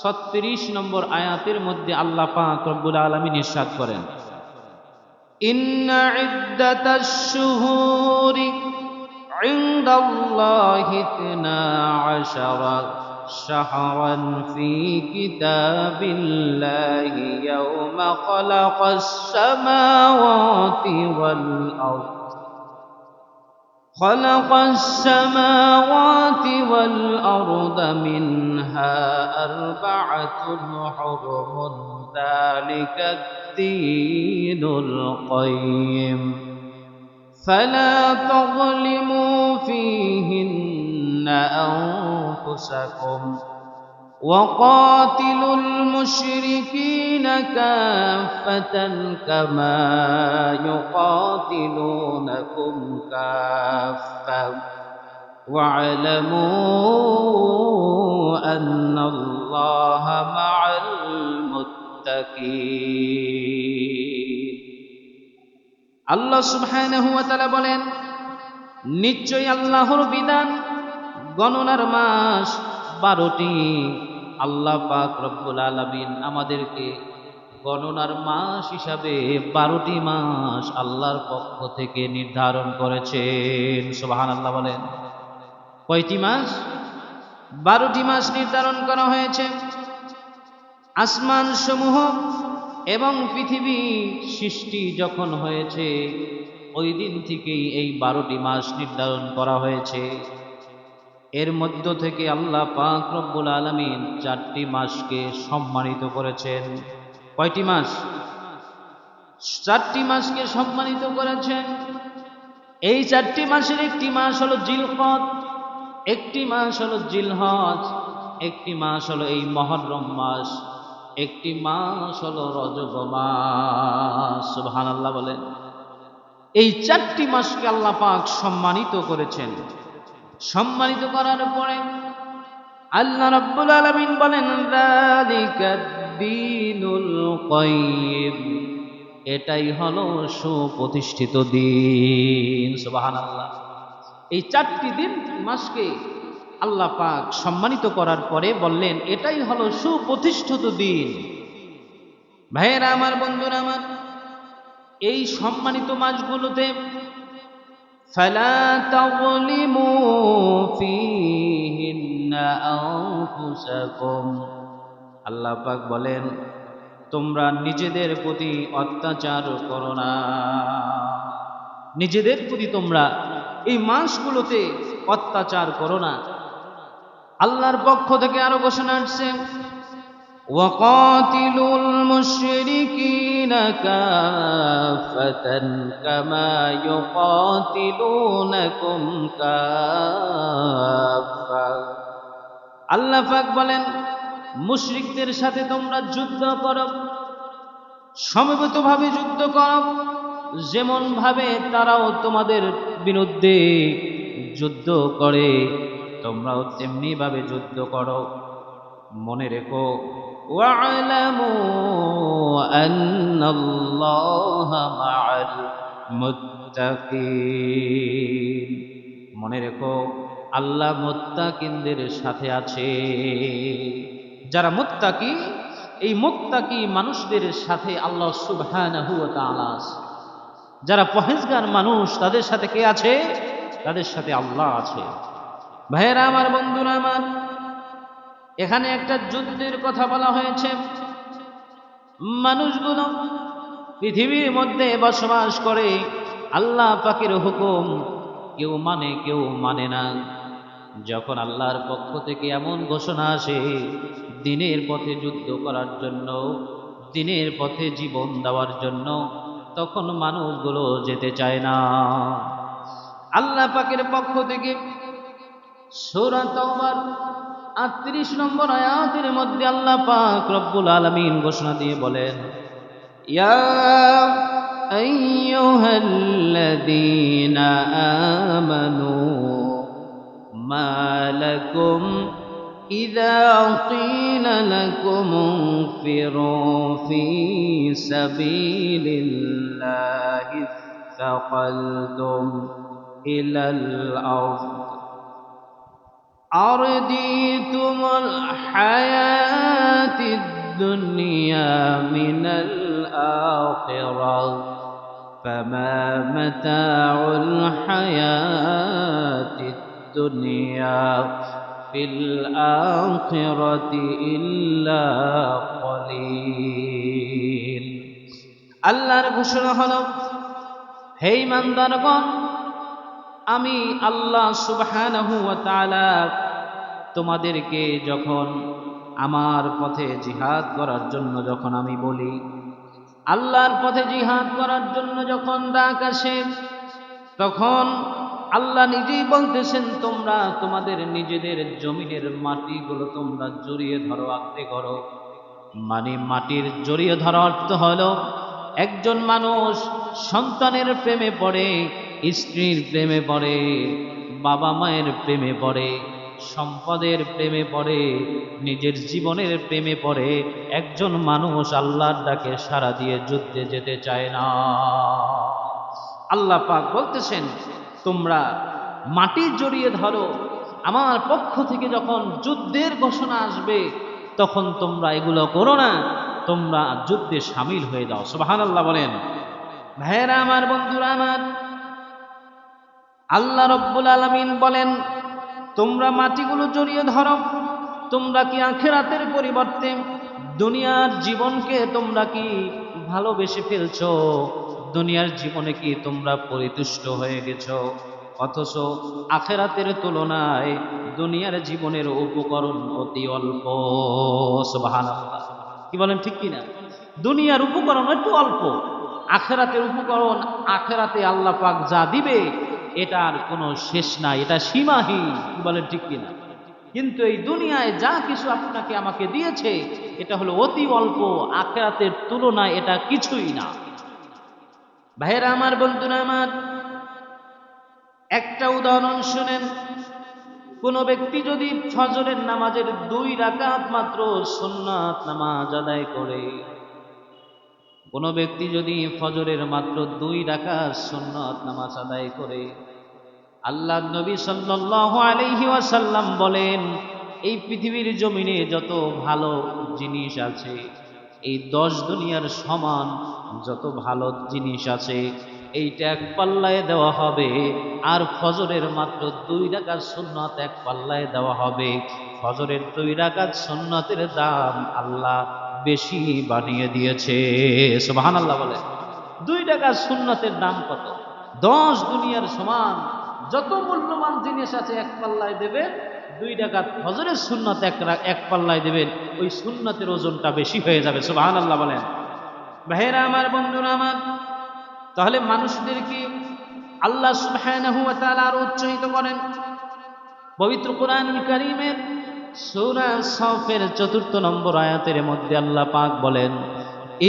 36 নম্বর আয়াতের মধ্যে আল্লাহ পাক রব্বুল আলামিন ইরশাদ করেন, ইন্না ইদ্দাতাশ শুহুরি ইনদাল্লাহি 12 শাহরান ফি কিতাবিল্লাহি ইয়াওমা খালাকাস সামাওয়াতি ওয়াল আরদ خلق السماوات والأرض منها 4 حرم ذلك الدين القيم فلا تظلموا فيهن أنفسكم وقاتلوا المشركين كافة كما يقاتلونكم كافة واعلموا أن الله مع المتقين। আল্লাহ সুবহানাহু ওয়া তাআলা বলেন, নিশ্চয়ই আল্লাহর বিধান গণনার মাস 12টি। আল্লাহ পাক রব্বুল আলামিন আমাদেরকে গণনার মাস হিসাবে 12টি মাস আল্লাহর পক্ষ থেকে নির্ধারণ করেছেন। সুবহানাল্লাহ বলেন। কয়টি মাস? 12টি মাস নির্ধারণ করা হয়েছে। আসমান সমূহ এবং পৃথিবী সৃষ্টি যখন হয়েছে, ওই দিন থেকেই এই 12টি মাস নির্ধারণ করা হয়েছে। এর মধ্য থেকে আল্লাহ পাক রব্বুল আলামিন 4টি মাসকে সম্মানিত করেছেন। কয়টি মাস? 4টি মাসকে সম্মানিত করেছেন। এই 4টি মাসের একটি মাস হলো জিলকদ, একটি মাস হলো জিলহজ, একটি মাস হলো এই মুহররম মাস, একটি মাস হলো রজব মাস। সুবহানাল্লাহ বলেন। এই 4টি মাসকে আল্লাহ পাক সম্মানিত করেছেন। সম্মানিত করার পরে আল্লাহ রাব্বুল আলামিন বলেন, যালিকাদ দীনুল কাইয়্যিম, এটাই হলো সুপ্রতিষ্ঠিত দিন। সুবহানাল্লাহ। এই 4টি দিন মাসকে আল্লাহ পাক সম্মানিত করার পরে বললেন, এটাই হলো সুপ্রতিষ্ঠিত দিন। ভাইয়েরা আমার, বন্ধুরা আমার, এই সম্মানিত মাসগুলোতে ফালা তাযলিমু ফীহিন্না আনফুসাকুম, আল্লাহ পাক বলেন, তোমরা নিজেদের প্রতি অত্যাচার করো না। নিজেদের প্রতি তোমরা এই মাসগুলোতে অত্যাচার করো না। আল্লাহর পক্ষ থেকে আরো ঘোষণা আসছে, وَقَاتِلُوا الْمُشْرِكِينَ كَافَّةً كَمَا يُقَاتِلُونَكُمْ كَافَّةً। আল্লাহ পাক বলেন, মুশরিকদের সাথে তোমরা যুদ্ধ করো, সমবেতভাবে যুদ্ধ করো, যেমন ভাবে তারাও তোমাদের বিরুদ্ধে যুদ্ধ করে তোমরাও তেমনি ভাবে যুদ্ধ করো। মনে রেখো ওয়া'লামু আন্নাল্লাহা মা'আল মুত্তাকিন, মনে রেখো আল্লাহ মুত্তাকিনদের সাথে আছে। যারা মুত্তাকি, এই মুত্তাকি মানুষদের সাথে আল্লাহ সুবহানাহু ওয়া তাআলা আছে। যারা পরহেজগার মানুষ তাদের সাথে কে আছে? তাদের সাথে আল্লাহ আছে। ভাইয়েরা আমার, বন্ধুরা আমার, এখানে একটা যুদ্ধের কথা বলা হয়েছে। মানুষগুলো পৃথিবীর মধ্যে বসবাস করে, আল্লাহ পাকের হুকুম কেউ মানে কেউ মানে না। যখন আল্লাহর পক্ষ থেকে এমন ঘোষণা আসে দ্বীনের পথে যুদ্ধ করার জন্য, দ্বীনের পথে জীবন দেওয়ার জন্য, তখন মানুষগুলো যেতে চায় না। আল্লাহ পাকের পক্ষ থেকে সূরা তাওবার 38 নম্বর আয়াতের মধ্যে আল্লাহ পাক রব্বুল আলামিন ঘোষণা দিয়ে বলেন, ইয়া আইয়ুহাল্লাযীনা আমানু মা লাকুম ইযা ক্বিলা লাকুম ইনফিরু ফী সাবীলিল্লাহি ইসতাকালতুম ইলাল আরদ أرضيتم الحياة الدنيا من الآخرة فما متاع الحياة الدنيا في الآخرة إلا قليل। আল্লাহর ঘোষণা হলো, হে ইমানদারগণ, আমি আল্লাহ সুবহানাহু ওয়া তাআলা তোমাদেরকে যখন আমার পথে জিহাদ করার জন্য যখন আমি বলি, আল্লাহর পথে জিহাদ করার জন্য যখন ডাক আসে, তখন আল্লাহ নিজেই বলতেছেন, তোমরা তোমাদের নিজেদের জমিনের মাটিগুলো তোমরা জড়িয়ে ধরো, আঁকড়ে করো। মানে মাটির জড়িয়ে ধরা অর্থ হলো, একজন মানুষ সন্তানের প্রেমে পড়ে, স্ত্রীর প্রেমে পড়ে, বাবা মায়ের প্রেমে পড়ে, সম্পদের প্রেমে পড়ে, নিজের জীবনের প্রেমে পড়ে। একজন মানুষ আল্লাহর ডাকে সাড়া দিয়ে যুদ্ধে যেতে চায় না। আল্লাহ পাক বলতেছেন, তোমরা মাটি জড়িয়ে ধরো, আমার পক্ষ থেকে যখন যুদ্ধের ঘোষণা আসবে তখন তোমরা এগুলো করো না, তোমরা যুদ্ধে শামিল হয়ে যাও। সুবহানাল্লাহ বলেন। ভাইয়েরা আমার, বন্ধুরা আমার, আল্লাহ রব্বুল আলামিন বলেন, তোমরা মাটিগুলো জড়িয়ে ধরো। তোমরা কি আখিরাতের পরিবর্তে দুনিয়ার জীবনকে তোমরা কি ভালোবেসে ফেলছো? দুনিয়ার জীবনে কি তোমরা পরিতুষ্ট হয়ে গেছো? অথচ আখিরাতের তুলনায় দুনিয়ার জীবনের উপকরণ অতি অল্প। সুবহানাল্লাহ, কি বলেন ঠিক কিনা? দুনিয়ার উপকরণ একটু অল্প, আখিরাতের উপকরণ, আখিরাতে আল্লাহ পাক যা দিবে এটার কোনো শেষ নাই, এটা সীমাহীন। কি বলেন ঠিক কিনা? কিন্তু এই দুনিয়ায় যা কিছু আপনাকে আমাকে দিয়েছে এটা হলো অতি অল্প, আখিরাতের তুলনায় এটা কিছুই না। ভাইয়েরা আমার, বন্ধুরা আমার, একটা উদাহরণ শুনেন। কোন ব্যক্তি যদি ফজরের নামাজের 2 রাকাত মাত্র সুন্নাত নামাজ আদায় করে, কোন ব্যক্তি যদি ফজরের মাত্র 2 রাকাত সুন্নাত নামাজ আদায় করে, আল্লাহ নবী সাল্লাল্লাহু আলাইহি ওয়াসাল্লাম বলেন, এই পৃথিবীর জমিনে যত ভালো জিনিস আছে, এই 10 দুনিয়ার সমান যত ভালো জিনিস আছে, এইটা এক পাল্লায় দেওয়া হবে, আর ফজরের মাত্র 2 রাকাত সুন্নাত এক পাল্লায় দেওয়া হবে। ফজরের 2 রাকাত সুন্নাতের দাম আল্লাহ বেশি বানিয়ে দিয়েছে। সুবহানাল্লাহ বলে। 2 রাকাত সুন্নাতের দাম কত? 10 দুনিয়ার সমান যত মূল্যবান জিনিস আছে এক পাল্লায় দেবেন, 2 রাকাত ফজরের সুন্নাত এক পাল্লায় দেবেন, ওই সুন্নাতের ওজনটা বেশি হয়ে যাবে। সুবহানাল্লাহ বলেন। ভাইয়েরা আমার, বন্ধুরা আমার, তাহলে মানুষদেরকে আল্লাহ সুবহানাহু ওয়া তাআলা আরো উৎসাহিত করেন। পবিত্র কোরআনুল কারীমের সূরা সফের 4 নম্বর আয়াতের মধ্যে আল্লাহ পাক বলেন,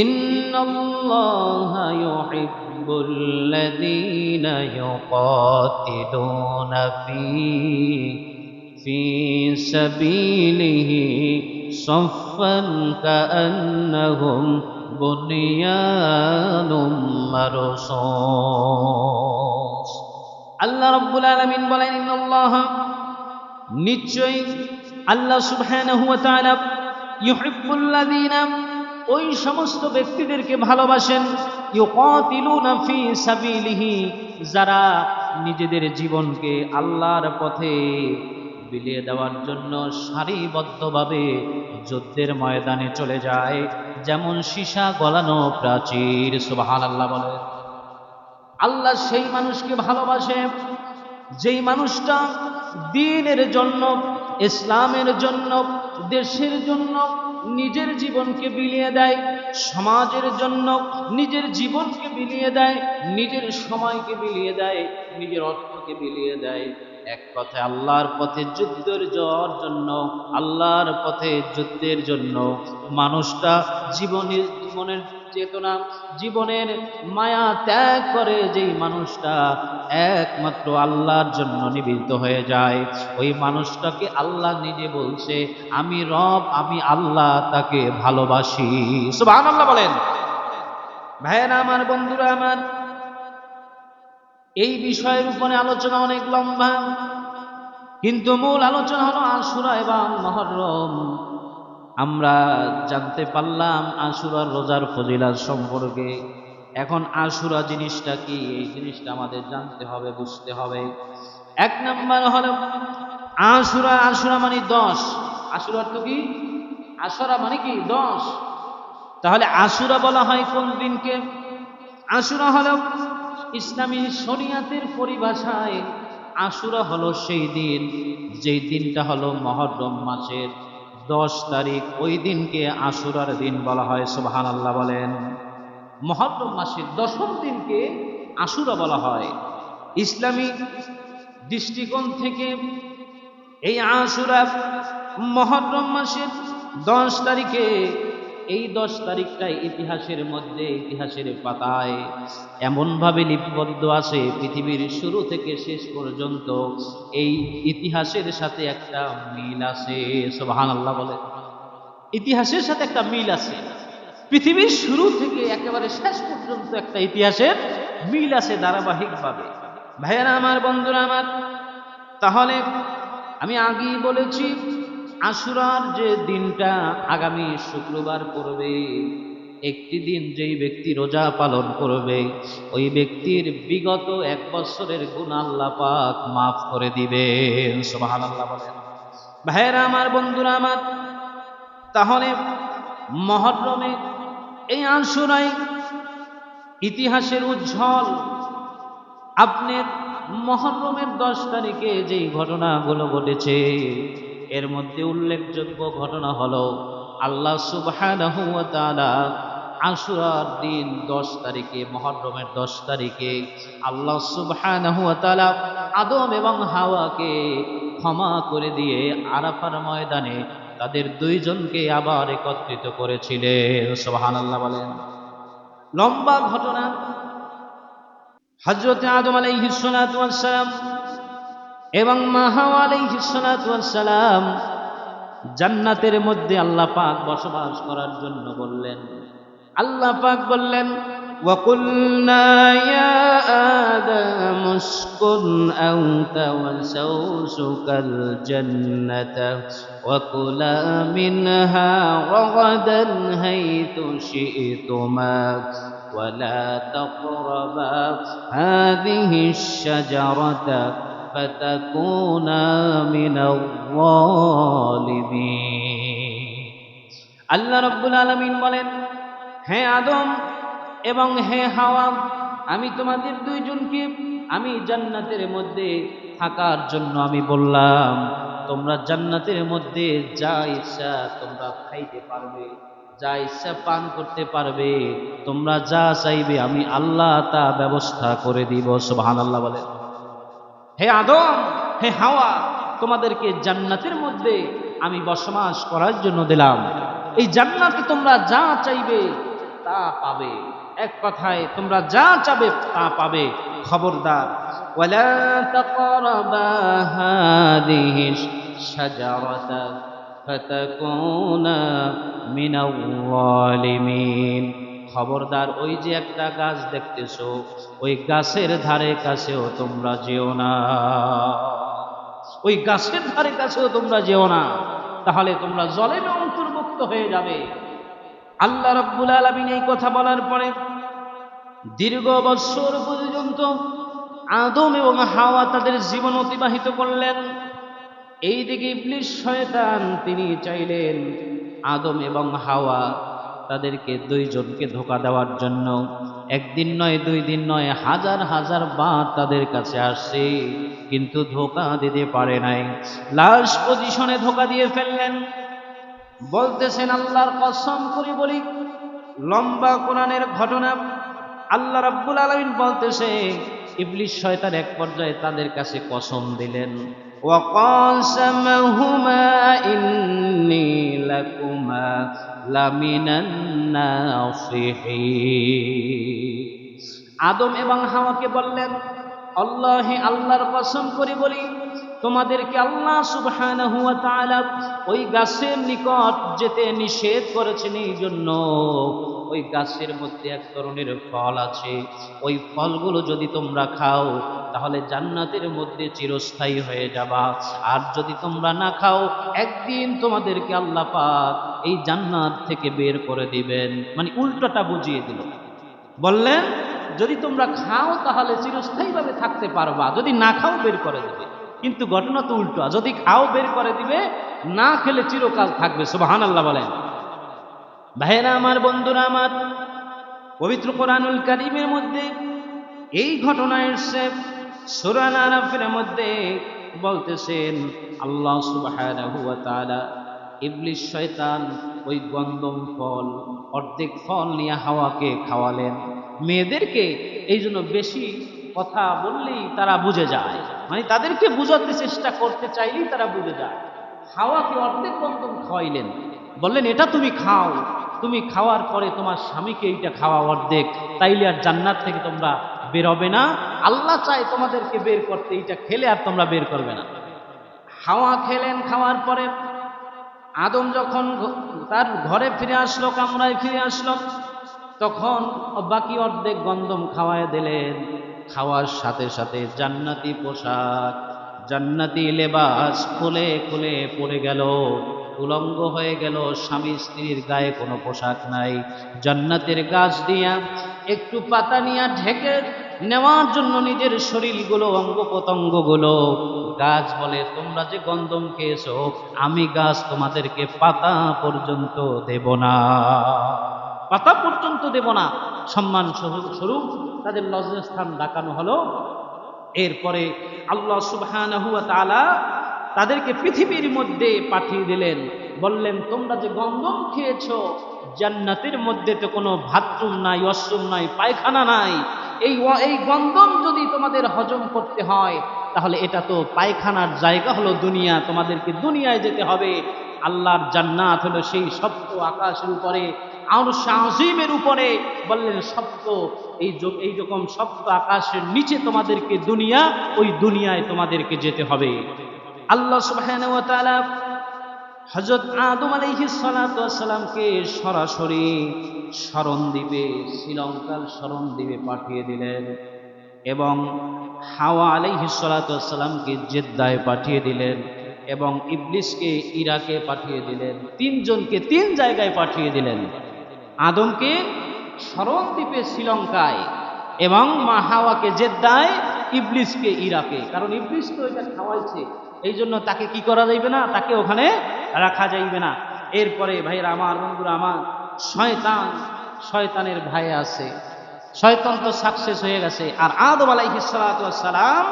ইন্নাল্লাহা ইউহিব্বুল্লাযীনা ইউকাতিলুনা ফি সাবিলিহি সাফফান কাআন্নাহুম বুনিয়ানুম মারসুস। আল্লাহ রাব্বুল আলামিন বলেন, ইন্নাল্লাহ, নিশ্চয়ই আল্লাহ সুবহানাহু ওয়া তাআলা ইউহিব্বুল্লাযীনা, ওই সমস্ত ব্যক্তিদেরকে ভালোবাসেন, ইউকাতিলুনা ফি সাবিলিহি, যারা নিজেদের জীবনকে আল্লাহর পথে বিলিয়ে দেওয়ার জন্য সারিবদ্ধভাবে যুদ্ধের ময়দানে চলে যায়, যেমন সীসা গলানো প্রাচীর। সুবহানাল্লাহ বলে। আল্লাহ সেই মানুষকে ভালোবাসে যেই মানুষটা দ্বীনের জন্য, ইসলামের জন্য, দেশের জন্য নিজের জীবনকে বিলিয়ে দেয়, সমাজের জন্য নিজের জীবনকে বিলিয়ে দেয়, নিজের সময়কে বিলিয়ে দেয়, নিজের অর্থকে বিলিয়ে দেয়। এক কথায় আল্লাহর পথে যুদ্ধের যাওয়ার জন্য, আল্লাহর পথে যুদ্ধের জন্য মানুষটা জীবনের চেতনা, জীবনের মায়া ত্যাগ করে যেই মানুষটা একমাত্র আল্লাহর জন্য নিবেদিত হয়ে যায়, ওই মানুষটাকে আল্লাহ নিজে বলছে, আমি রব, আমি আল্লাহ তাকে ভালোবাসি। সুবহানাল্লাহ বলেন। ভাইয়েরা আমার, বন্ধুরা আমার, এই বিষয়ের উপরে আলোচনা অনেক লম্বা, কিন্তু মূল আলোচনা হলো আশুরা এবং মুহররম। আমরা জানতে পারলাম আশুরার রোজার ফজিলত সম্পর্কে। এখন আশুরা জিনিসটা কি, এই জিনিসটা আমাদের জানতে হবে, বুঝতে হবে। এক নাম্বার হলো আশুরা। আশুরা মানে 10। আশুরা অর্থ কি? আশুরা মানে কি? 10। তাহলে আশুরা বলা হয় কোন দিনকে? আশুরা হলো ইসলামী শরিয়াতের পরিভাষায় আশুরা হলো সেই দিন, যেই দিনটা হলো মুহররম মাসের 10 তারিখ। ওই দিনকে আশুরার দিন বলা হয়। সুবহানাল্লাহ বলেন। মুহররম মাসের 10ম দিনকে আশুরা বলা হয়। ইসলামী দৃষ্টিকোণ থেকে এই আশুরা মুহররম মাসের 10 তারিখে, এই 10 তারিখটাই ইতিহাসের মধ্যে, ইতিহাসের পাতায় এমনভাবে লিপিবদ্ধ আছে, পৃথিবীর শুরু থেকে শেষ পর্যন্ত এই ইতিহাসের সাথে একটা মিল আছে। সুবহানাল্লাহ বলে। ইতিহাসের সাথে একটা মিল আছে, পৃথিবীর শুরু থেকে একেবারে শেষ পর্যন্ত একটা ইতিহাসের মিল আছে ধারাবাহিকভাবে। ভাইয়েরা আমার, বন্ধুরা আমার, তাহলে আমি আগেই বলেছি আশুরার যে দিনটা আগামী শুক্রবার পড়বে, একটি দিন যেই ব্যক্তি রোজা পালন করবে, ওই ব্যক্তির বিগত 1 বছরের গুনাহ আল্লাহ পাক মাফ করে দিবেন। সুবহানাল্লাহ বলেন। ভাইয়েরা আমার, বন্ধুরা আমার, তাহলে মুহররমে এই আশুরায় ইতিহাসের উজ্জ্বল, আপনার মুহররমের 10 তারিখে যেই ঘটনাগুলো ঘটেছে, এর মধ্যে উল্লেখযোগ্য ঘটনা হলো আল্লাহ সুবহানাহু ওয়া তাআলা আশুরার দিন 10 তারিখে, মুহররমের 10 তারিখে আল্লাহ সুবহানাহু ওয়া তাআলা আদম এবং হাওয়াকে ক্ষমা করে দিয়ে আরাফার ময়দানে তাদের 2 জনকে আবার একত্রিত করেছিলেন। সুবহানাল্লাহ বলেন। লম্বা ঘটনা। হযরত আদম আলাইহিস সালাতু ওয়াস সালাম এবং মা হাওয়া আলাইহিস সালাতু ওয়াস সালাম জান্নাতের মধ্যে আল্লাহ পাক বসবাস করার জন্য বললেন। আল্লাহ পাক বললেন, ওয়া কুলনা ইয়া আদাম উসকুন আনতা ওয়া যাওজুকাল জান্নাতা ওয়া কুলা মিনহা রাগাদান হাইতু শি'তুমা ওয়া লা তাকরাবা হাযিহিশ শাজারাতা ফাতাকুনা মিনাল যালিমিন। আল্লাহ রাব্বুল আলামিন বলেন, হে আদম এবং হে হাওয়া, আমি তোমাদের 2 জনকে আমি জান্নাতের মধ্যে থাকার জন্য আমি বললাম, তোমরা জান্নাতের মধ্যে যা ইচ্ছা তোমরা খাইতে পারবে, যা ইচ্ছা পান করতে পারবে, তোমরা যা চাইবে আমি আল্লাহ তা ব্যবস্থা করে দিব। সুবহানাল্লাহ বলেন। হে আদম, হে হাওয়া, তোমাদেরকে জান্নাতের মধ্যে আমি বসবাস করার জন্য দিলাম। এই জান্নাতে তোমরা যা চাইবে তা পাবে। এক কথায় তোমরা যা চাবে তা পাবে। খবরদার, ওয়ালা তাকরাবা হাদিহিশ শাজারাতা ফাতাকুনা মিনাল যালিমিন। খবরদার, ওই যে একটা গাছ দেখতেছো, ওই গাছের ধারে কাছেও তোমরা যেও না। ওই গাছের ধারে কাছেও তোমরা যেও না, তাহলে তোমরা জালেমে অন্তর্ভুক্ত হয়ে যাবে। আল্লাহ রাব্বুল আলামিন এই কথা বলার পরে দীর্ঘ বছর পর্যন্ত আদম এবং হাওয়া তাদের জীবন অতিবাহিত করলেন। এইদিকে ইবলিস শয়তান তিনি চাইলেন আদম এবং হাওয়া তাদেরকে দুইজনকে ধোঁকা দেওয়ার জন্য একদিন নয়, দুই দিন নয়, হাজার হাজার বার তাদের কাছে আসছে, কিন্তু ধোঁকা দিতে পারে নাই। লাস্ট পজিশনে ধোঁকা দিয়ে ফেললেন। বলতেছেন, আল্লাহর কসম করে বলি, লম্বা কোরআনের ঘটনা। আল্লাহ রাব্বুল আলামিন বলতেছে, ইবলিস শয়তান এক পর্যায়ে তাদের কাছে কসম দিলেন, ওয়াকাসামাহুমা ইন্নী লাকুমা লামিনান নাসিহিন। আদম এবং হাওয়াকে বললেন, আল্লাহে, আল্লাহর কসম করে বলি, তোমাদেরকে আল্লাহ সুবহানাহু ওয়া তাআলা ওই গাছের নিকট যেতে নিষেধ করেছেন। এই জন্য ওই গাছের মধ্যে এক ধরনের ফল আছে, ওই ফলগুলো যদি তোমরা খাও তাহলে জান্নাতের মধ্যে চিরস্থায়ী হয়ে যাবা। আর যদি তোমরা না খাও, একদিন তোমাদেরকে আল্লাহ পাক এই জান্নাত থেকে বের করে দিবেন। মানে উল্টোটা বুঝিয়ে দিল। বললেন, যদি তোমরা খাও তাহলে চিরস্থায়ীভাবে থাকতে পারবা, যদি না খাও বের করে দিবে। কিন্তু ঘটনা তো উল্টো, যদি খাও বের করে দিবে, না খেলে চিরকাল থাকবে। সুবহানাল্লাহ বলেন। ভাইরা আমার, বন্ধুরা আমার, পবিত্র কোরআনুল কারীমের মধ্যে এই ঘটনা এসেছে। সূরা আরাফের মধ্যে বলতেছেন আল্লাহ সুবহানাহু ওয়া তাআলা, ইবলিস শয়তান ওই গন্ধম ফল, অর্ধেক ফল নিয়ে হাওয়াকে খাওয়ালেন। মেয়েদেরকে এই জন্য বেশি কথা বললেই তারা বুঝে যায়, মানে তাদেরকে বুঝাতে চেষ্টা করতে চাইলেই তারা বুঝে যায়। হাওয়াকে অর্ধেক গন্ধম খাওয়াইলেন, বললেন, এটা তুমি খাও, তুমি খাওয়ার পরে তোমার স্বামীকে এইটা খাওয়া অর্ধেক, তাইলে আর জান্নাত থেকে তোমরা বের হবে না। আল্লাহ চায় তোমাদেরকে বের করতে, এইটা খেলে আর তোমরা বের করবে না। হাওয়া খেলেন, খাওয়ার পরে আদম যখন তার ঘরে ফিরে আসলো, কামরায় ফিরে আসলো, তখন বাকি অর্ধেক গন্ধম খাওয়ায় দিলেন। খাওয়ার সাথে সাথে জান্নাতি পোশাক, জান্নাতি লেবাস খুলে খুলে পড়ে গেল, উলঙ্গ হয়ে গেল। স্বামী স্ত্রীর গায়ে কোনো পোশাক নাই। জান্নাতের গাছ দিয়া একটু পাতা নিয়ে ঢেকে নেওয়ার জন্য নিজের শরীরগুলো, অঙ্গ প্রত্যঙ্গগুলো, গাছ বলে, তোমরা যে গন্ধম খেয়েছো, আমি গাছ তোমাদেরকে পাতা পর্যন্ত দেব না, পাতা পর্যন্ত দেব না। সম্মান স্বরূপ তাদের লজ্জাস্থান ডাকানো হলো। এরপরে আল্লাহ সুবহানাহু ওয়া তাআলা তাদেরকে পৃথিবীর মধ্যে পাঠিয়ে দিলেন। বললেন, তোমরা যে গন্ধম খেয়েছো, জান্নাতের মধ্যে তো কোনো বাথরুম নাই, ওয়াশরুম নাই, পায়খানা নাই। এই গন্ধম যদি তোমাদের হজম করতে হয়, তাহলে এটা তো পায়খানার জায়গা হলো দুনিয়া, তোমাদেরকে দুনিয়ায় যেতে হবে। আল্লাহর জান্নাত হলো সেই সপ্ত আকাশের উপরে, আরশ আজিমের উপরে। বললেন, সপ্ত এই রকম সপ্ত আকাশের নিচে তোমাদেরকে দুনিয়া, ওই দুনিয়ায় তোমাদেরকে যেতে হবে। আল্লাহ সুবহানাহু ওয়া তাআলা হযরত আদম আলাইহিস সালাতু ওয়াস সালামকে সরাসরি শরণদ্বীপে, শ্রীলঙ্কার শরণদ্বীপে পাঠিয়ে দিলেন, এবং হাওয়া আলাইহিস সালাতু ওয়াস সালামকে জেদ্দায় পাঠিয়ে দিলেন, এবং ইবলিসকে ইরাকে পাঠিয়ে দিলেন। তিনজনকে তিন জায়গায় পাঠিয়ে দিলেন। আদমকে শরণদ্বীপে শ্রীলঙ্কায়, এবং মা হাওয়াকে জেদ্দায়, ইবলিসকে ইরাকে। কারণ ইবলিস তো এটা খাওয়াইছে, এই জন্য তাকে কি করা যাইবে না, তাকে ওখানে রাখা যাইবে না। এরপরে ভাইরা আমার, বন্ধুরা আমার, শয়তানের ভাই আছে। শয়তান তো সাকসেস হয়ে গেছে। আর আদম আলাইহিস সালাতু ওয়াস সালাম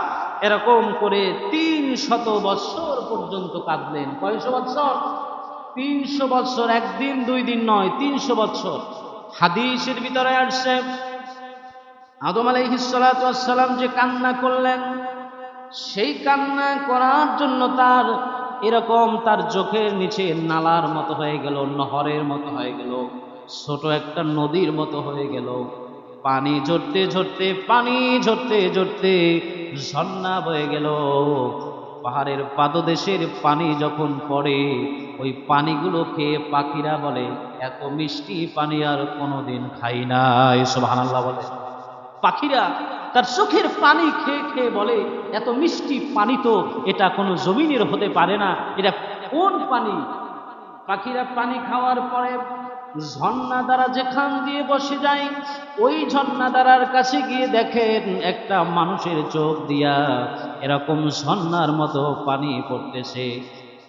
এরকম করে 300 বছর পর্যন্ত কাঁদলেন। কয়শো বছর? 300 বছর। একদিন দুই দিন নয়, 300 বছর। হাদিসের ভিতরে আসছে, আদম আলাইহিস সালাতু ওয়াস সালাম যে কান্না করলেন, সেই কান্না করার জন্য তার এরকম তার চোখের নিচে নালার মতো হয়ে গেল, নহরের মতো হয়ে গেল। ছোট একটা নদীর মতো হয়ে গেল। পানি ঝরতে ঝরতে পানি ঝরতে ঝরতে ঝর্ণা বয়ে গেল। পাহাড়ের পাদদেশের পানি যখন পড়ে, ওই পানিগুলো খেয়ে পাখিরা বলে এত মিষ্টি পানি আর কোনোদিন খাই নাই। সুবহানাল্লাহ বলে। পাখিরা তার চোখের পানি খেয়ে খেয়ে বলে এত মিষ্টি পানি তো এটা কোনো জমিনের হতে পারে না, এটা কোন পানি? পাখিরা পানি খাওয়ার পরে ঝর্ণা দ্বারা যেখান দিয়ে বসে যায়, ওই ঝর্ণা দ্বারার কাছে গিয়ে দেখেন একটা মানুষের চোখ দিয়া এরকম ঝর্ণার মতো পানি পড়তেছে।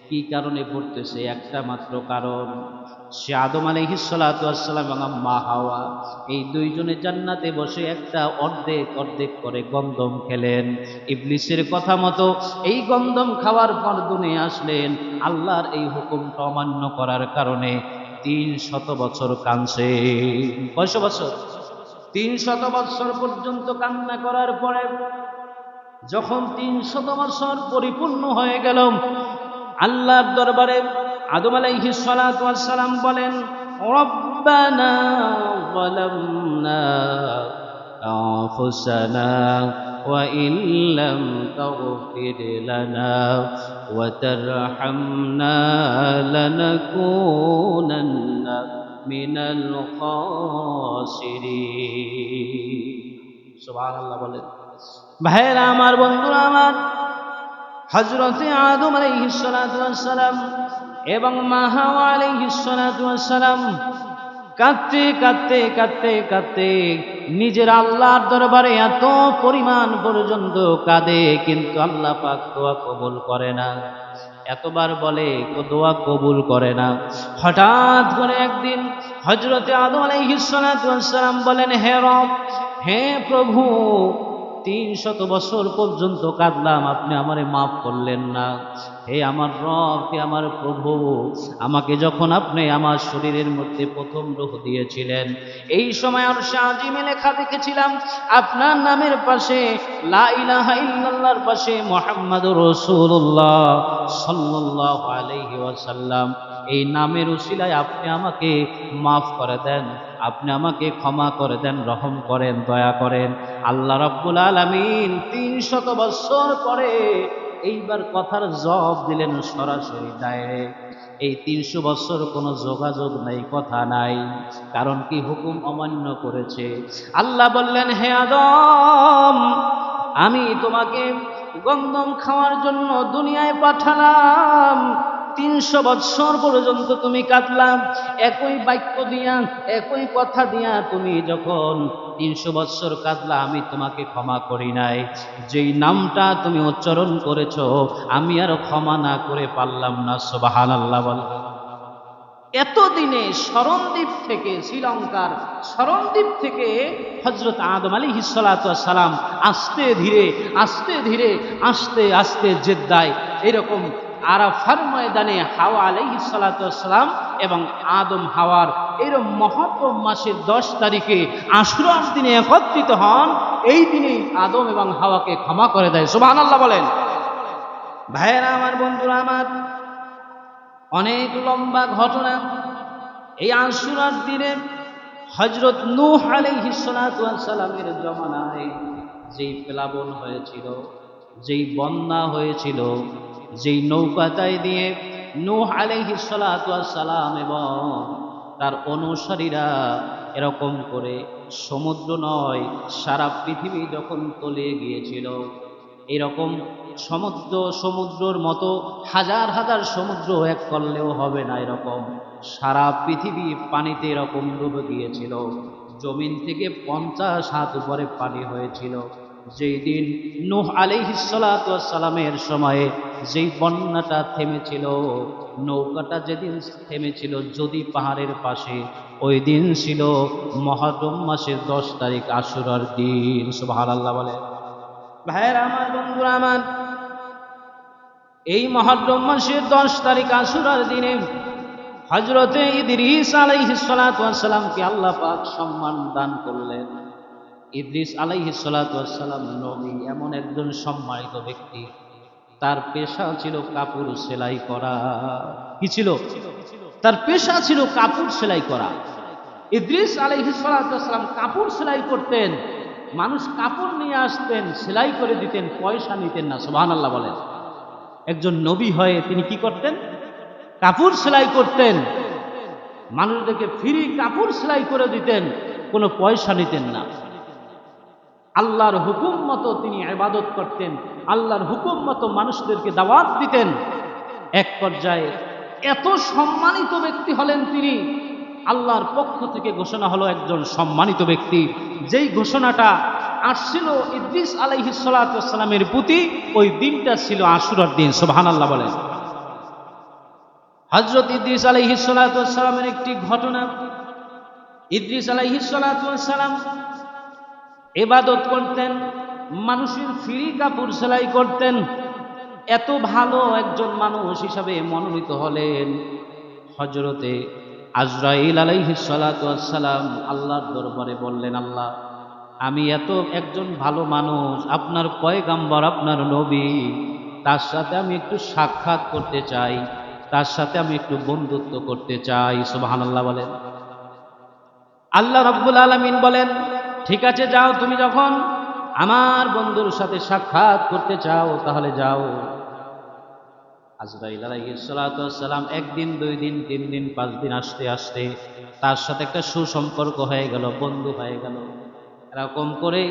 কি কারণে পড়তেছে? একটা মাত্র কারণ, সে আদম আলাইহিস সালাতু ওয়াস সালাম এবং মা হাওয়া এই দুইজনে জান্নাতে বসে একটা অর্ধেক অর্ধেক করে গন্ধম খেলেন। ইবলিসের কথা মতো এই গন্ধম খাওয়ার পর দুনিয়া আসলেন। আল্লাহর এই হুকুমটা অমান্য করার কারণে ৩০০ বছর কাঁদছে। কয়শো বছর? ৩০০ বছর পর্যন্ত কান্না করার পরে যখন ৩০০ বছর পরিপূর্ণ হয়ে গেল, আল্লাহর দরবারে আদম আলাইহিস সালাতু ওয়াস সালাম বলেন, রব্বানা যালামনা আনফুসানা ওয়া ইল্লাম তাগফির লানা ওয়া তারহামনা লানাকুনান্না মিনাল খাসিরিন। সুবহানাল্লাহ বলেন। ভাইরা আমার, বন্ধুরা আমার, হযরতে আদম আলাইহিস সালাতু ওয়াস সালাম এবং মা হাওয়া আলাইহিস সালাতু ওয়াস সালাম কাঁদতে কাঁদতে কাঁদতে কাঁদতে নিজের আল্লাহর দরবারে এত পরিমাণ পর্যন্ত কাঁদে, কিন্তু আল্লাহ পাক দোয়া কবুল করে না। এতবার বলে দোয়া কবুল করে না। হঠাৎ করে একদিন হযরতে আদম আলাইহিস সালাতু ওয়াস সালাম বলেন, হে রব, হে প্রভু, ৩০০ বছর পর্যন্ত কাঁদলাম, আপনি আমারে মাফ করলেন না। হে আমার রব, হে আমার প্রভু, আমাকে যখন আপনি আমার শরীরের মধ্যে প্রথম রূহ দিয়েছিলেন, এই সময় আরশে আজিমে লেখা দেখেছিলাম আপনার নামের পাশে লা ইলাহা ইল্লাল্লাহর পাশে মুহাম্মাদুর রাসূলুল্লাহ সাল্লাল্লাহু আলাইহি ওয়াসাল্লাম। এই নামের উসিলায় আপনি আমাকে মাফ করে দেন, আপনি আমাকে ক্ষমা করে দেন, রহম করেন, দয়া করেন। আল্লাহ রাব্বুল আলামিন ৩০০ বছর পরে এইবার কথার জবাব দিলেন সরাসরি, ডাইরেক্ট। এই ৩০০ বছর কোনো যোগাযোগ নাই, কথা নাই। কারণ কি? হুকুম অমান্য করেছে। আল্লাহ বললেন, হে আদম, আমি তোমাকে গন্ধম খাওয়ার জন্য দুনিয়ায় পাঠালাম। ৩০০ বছর পর্যন্ত তুমি কাঁদলাম, একই বাক্য দিয়া, একই কথা দিয়া তুমি যখন ৩০০ বছর কাঁদলা, আমি তোমাকে ক্ষমা করি নাই। যেই নামটা তুমি উচ্চারণ করেছো, আমি আর ক্ষমা না করে পারলাম না। সুবহানাল্লাহ বল। এতদিনে শরণদ্বীপ থেকে, শ্রীলঙ্কার শরণদ্বীপ থেকে হযরত আদম আলাইহিস সালাতু ওয়াস সালাম আস্তে ধীরে আস্তে ধীরে আস্তে আস্তে জেদ্দায়, এরকম আরাফার ময়দানে হাওয়া আলাইহিস সালাতু ওয়াস সালাম এবং আদম হাওয়ার এরকম মহররম মাসের 10 তারিখে আশুরার দিনে একত্রিত হন। এই দিনেই আদম এবং হাওয়াকে ক্ষমা করে দেয়। সুবহানাল্লাহ বলেন। ভাইয়েরা আমার, বন্ধুরা আমার, অনেক লম্বা ঘটনা। এই আশুরার দিনে হযরত নূহ আলাইহিস সালাতু ওয়াস সালামের জমানায় যেই প্লাবন হয়েছিল, যেই বন্যা হয়েছিল, যেই নৌকাটায় দিয়ে নূহ আলাইহিস সালাতু ওয়াস সালাম এবং তার অনুসারীরা এরকম করে সমুদ্র নয় সারা পৃথিবী যখন তলিয়ে গিয়েছিল, এরকম সমুদ্রর মতো হাজার হাজার সমুদ্র এক করলেও হবে না, এরকম সারা পৃথিবী পানিতে এরকম ডুবে গিয়েছিল। জমিন থেকে 50 হাত উপরে পানি হয়েছিল। যেই দিন নূহ আলাইহিস সালাতু ওয়াস সালামের সময়ে যেই বন্যাটা থেমেছিল, নৌকাটা যেদিন থেমেছিল যদি পাহাড়ের পাশে, ওই দিন ছিল মুহররম মাসের 10 তারিখ, আশুরার দিন। সুবহানাল্লাহ বলে। ভাইয়েরা আমার, বন্ধুরা আমার, এই মুহররম মাসের 10 তারিখ আশুরার দিনে হযরতে ইদ্রিস আলাইহিস সালাতু ওয়াস সালামকে আল্লাহ পাক সম্মান দান করলেন। ইদ্রিস আলাইহিস সালাতু ওয়াস সালাম নবী, এমন একজন সম্মানিত ব্যক্তি, তার পেশা ছিল কাপড় সেলাই করা। কি ছিল? তার পেশা ছিল কাপড় সেলাই করা। ইদ্রিস আলাইহিস সালাতু ওয়াস সালাম কাপড় সেলাই করতেন, মানুষ কাপড় নিয়ে আসতেন, সেলাই করে দিতেন, পয়সা নিতেন না। সুবহানাল্লাহ বলেন। একজন নবী হয়ে তিনি কি করতেন? কাপড় সেলাই করতেন, মানুষদেরকে ফ্রি কাপড় সেলাই করে দিতেন, কোনো পয়সা নিতেন না। আল্লাহর হুকুম মতো তিনি ইবাদত করতেন, আল্লাহর হুকুম মতো মানুষদেরকে দাওয়াত দিতেন। এক পর্যায়ে এত সম্মানিত ব্যক্তি হলেন তিনি, আল্লাহর পক্ষ থেকে ঘোষণা হলো একজন সম্মানিত ব্যক্তি। যেই ঘোষণাটা আসছিল ইদ্রিস আলাইহিস সালাতু ওয়াস সালামের প্রতি, ওই দিনটা ছিল আশুরার দিন। সুবহানাল্লাহ বলেন। হযরত ইদ্রিস আলাইহিস সালাতু ওয়াস সালামের একটি ঘটনা, ইদ্রিস আলাইহিস সালাতু ওয়াস সালাম ইবাদত করতেন, মানুষের ফ্রি কাপড় সেলাই করতেন। এত ভালো একজন মানুষ হিসাবে মনোনীত হলেন। হযরতে আজরাইল আলাইহিস সালাতু ওয়াস সালাম আল্লাহর দরবারে বললেন, আল্লাহ, আমি এত একজন ভালো মানুষ, আপনার পয়গাম্বর, আপনার নবী, তার সাথে আমি একটু সাক্ষাৎ করতে চাই, তার সাথে আমি একটু বন্ধুত্ব করতে চাই। সুবহানাল্লাহ বলেন। আল্লাহ রাব্বুল আলামিন বলেন, ঠিক আছে, যাও, তুমি যখন আমার বন্ধুর সাথে সাক্ষাৎ করতে চাও তাহলে যাও। আজরাইল আলাইহিস সালাতু ওয়াস সালাম একদিন, 2 দিন, 3 দিন, 5 দিন আসতে আসতে তার সাথে একটা সুসম্পর্ক হয়ে গেল, বন্ধু হয়ে গেল। এরকম করে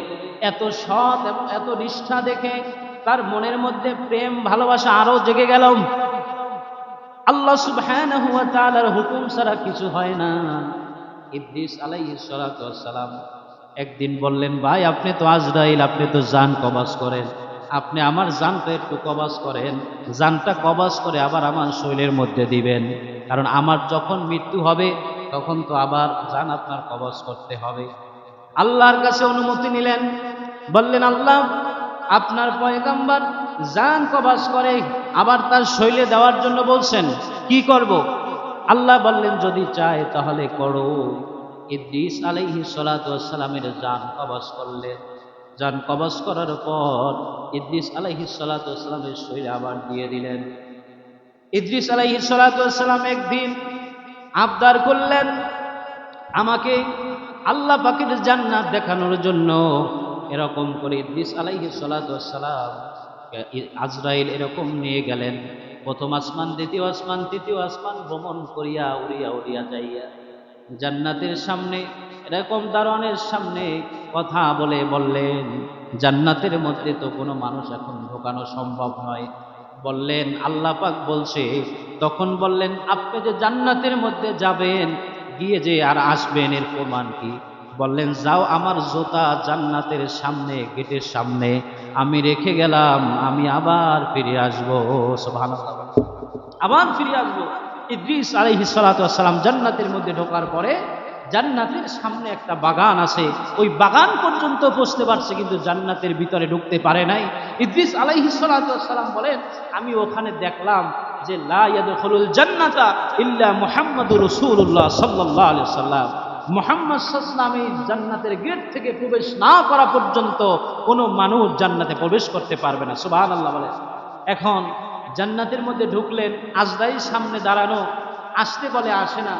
এত সৎ এবং এত নিষ্ঠা দেখে তার মনের মধ্যে প্রেম ভালোবাসা আরো জেগে গেল। আল্লাহ সুবহানাহু ওয়া তাআলার হুকুম ছাড়া কিছু হয় না। ইদ্রিস আলাইহিস সালাতু ওয়াস সালাম একদিন বললেন, ভাই, আপনি তো আজরাইল, আপনি তো জান কবজ করেন, আপনি আমার জানটা একটু কবজ করেন, জানটা কবজ করে আবার আমার শরীরের মধ্যে দিবেন, কারণ আমার যখন মৃত্যু হবে তখন তো আবার জান আপনার কবজ করতে হবে। আল্লাহর কাছে অনুমতি নিলেন, বললেন, আল্লাহ, আপনার পয়গম্বর জান কবজ করে আবার তার শরীরে দেওয়ার জন্য বলছেন, কি করব? আল্লাহ বললেন, যদি চায় তাহলে করো। ইদ্রিস আলাইহিস সালাতু ওয়াস সালামের জান কবজ করলেন। জান কবজ করার পর ইদ্রিস আলাইহিস সালাতু ওয়াস সালামের শরীরে আবার দিয়ে দিলেন। ইদ্রিস আলাইহিস সালাতু ওয়াস সালাম একদিন আবদার করলেন, আমাকে আল্লাহ পাকের জান্নাত দেখানোর জন্য। এরকম করে ইদ্রিস আলাইহিস সালাতু ওয়াস সালাম আজরাইল এরকম নিয়ে গেলেন। প্রথম আসমান, দ্বিতীয় আসমান, তৃতীয় আসমান ভ্রমণ করিয়া উড়িয়া উড়িয়া যাইয়া জান্নাতের সামনে, এরকম দারোয়ানের সামনে কথা বলে বললেন, জান্নাতের মধ্যে তো কোনো মানুষ এখন ঢোকানো সম্ভব নয়। বললেন, আল্লাহ পাক বলছে। তখন বললেন, আপনি যে জান্নাতের মধ্যে যাবেন, গিয়ে যে আর আসবেন, এর প্রমাণ কি? বললেন, যাও, আমার জুতা জান্নাতের সামনে, গেটের সামনে আমি রেখে গেলাম, আমি আবার ফিরে আসবো। সুবহানাল্লাহ, আবার ফিরে আসবো। ইদ্রিস আলাইহিস সালাতু ওয়াস সালাম জান্নাতের মধ্যে ঢোকার পরে জান্নাতের সামনে একটা বাগান আছে, ওই বাগান পর্যন্ত পৌঁছতে পারছে, কিন্তু জান্নাতের ভিতরে ঢুকতে পারে নাই। ইদ্রিস আলাইহিস সালাতু ওয়াস সালাম বলেন, আমি ওখানে দেখলাম যে লা ইয়াদখুলুল জান্নাতা ইল্লা মুহাম্মাদুর রাসূলুল্লাহ সাল্লাল্লাহু আলাইহি ওয়াসাল্লাম, মুহাম্মদ সাল্লাল্লাহু আলাইহি ওয়াসাল্লাম এই জান্নাতের গেট থেকে প্রবেশ না করা পর্যন্ত কোনো মানুষ জান্নাতে প্রবেশ করতে পারবে না। সুবহানাল্লাহ বলেন। এখন জান্নাতের মধ্যে ঢুকলেন, আজরাইল সামনে দাঁড়ানো, আসতে বলে আসে না।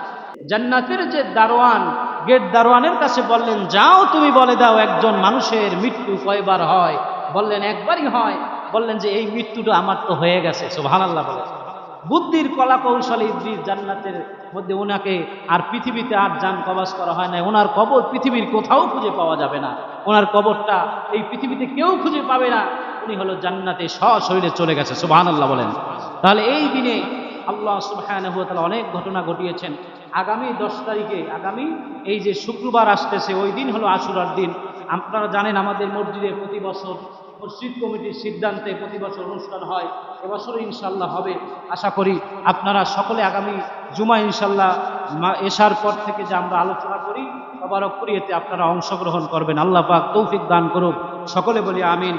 জান্নাতের যে দারোয়ান, গেট দারোয়ানের কাছে বললেন, যাও, তুমি বলে দাও একজন মানুষের মৃত্যু কয়বার হয়? বললেন, একবারই হয়। বললেন যে এই মৃত্যুটা আমার তো হয়ে গেছে। সুবহানাল্লাহ বলে। বুদ্ধির কলা কৌশলে ইদ্রিস জান্নাতের মধ্যে, ওনাকে আর পৃথিবীতে আর জান কবজ করা হয় না। ওনার কবর পৃথিবীর কোথাও খুঁজে পাওয়া যাবে না, ওনার কবরটা এই পৃথিবীতে কেউ খুঁজে পাবে না। উনি হলো জান্নাতে সশরীরে চলে গেছে। সুবহানাল্লাহ বলেন। তাহলে এই দিনে আল্লাহ সুবহানাহু ওয়া তাআলা অনেক ঘটনা ঘটিয়েছেন। আগামী 10 তারিখে, আগামী এই যে শুক্রবার আসতেছে, ওই দিন হলো আশুরার দিন। আপনারা জানেন আমাদের মসজিদে প্রতি বছর মসজিদ কমিটির সিদ্ধান্তে প্রতি বছর অনুষ্ঠান হয়। এবছরও ইনশাল্লাহ হবে। আশা করি আপনারা সকলে আগামী জুমা ইনশাল্লাহ এশার পর থেকে যে আমরা আলোচনা করি, তবারক করি, এতে আপনারা অংশগ্রহণ করবেন। আল্লাহ পাক তৌফিক দান করুক। সকলে বলি আমিন।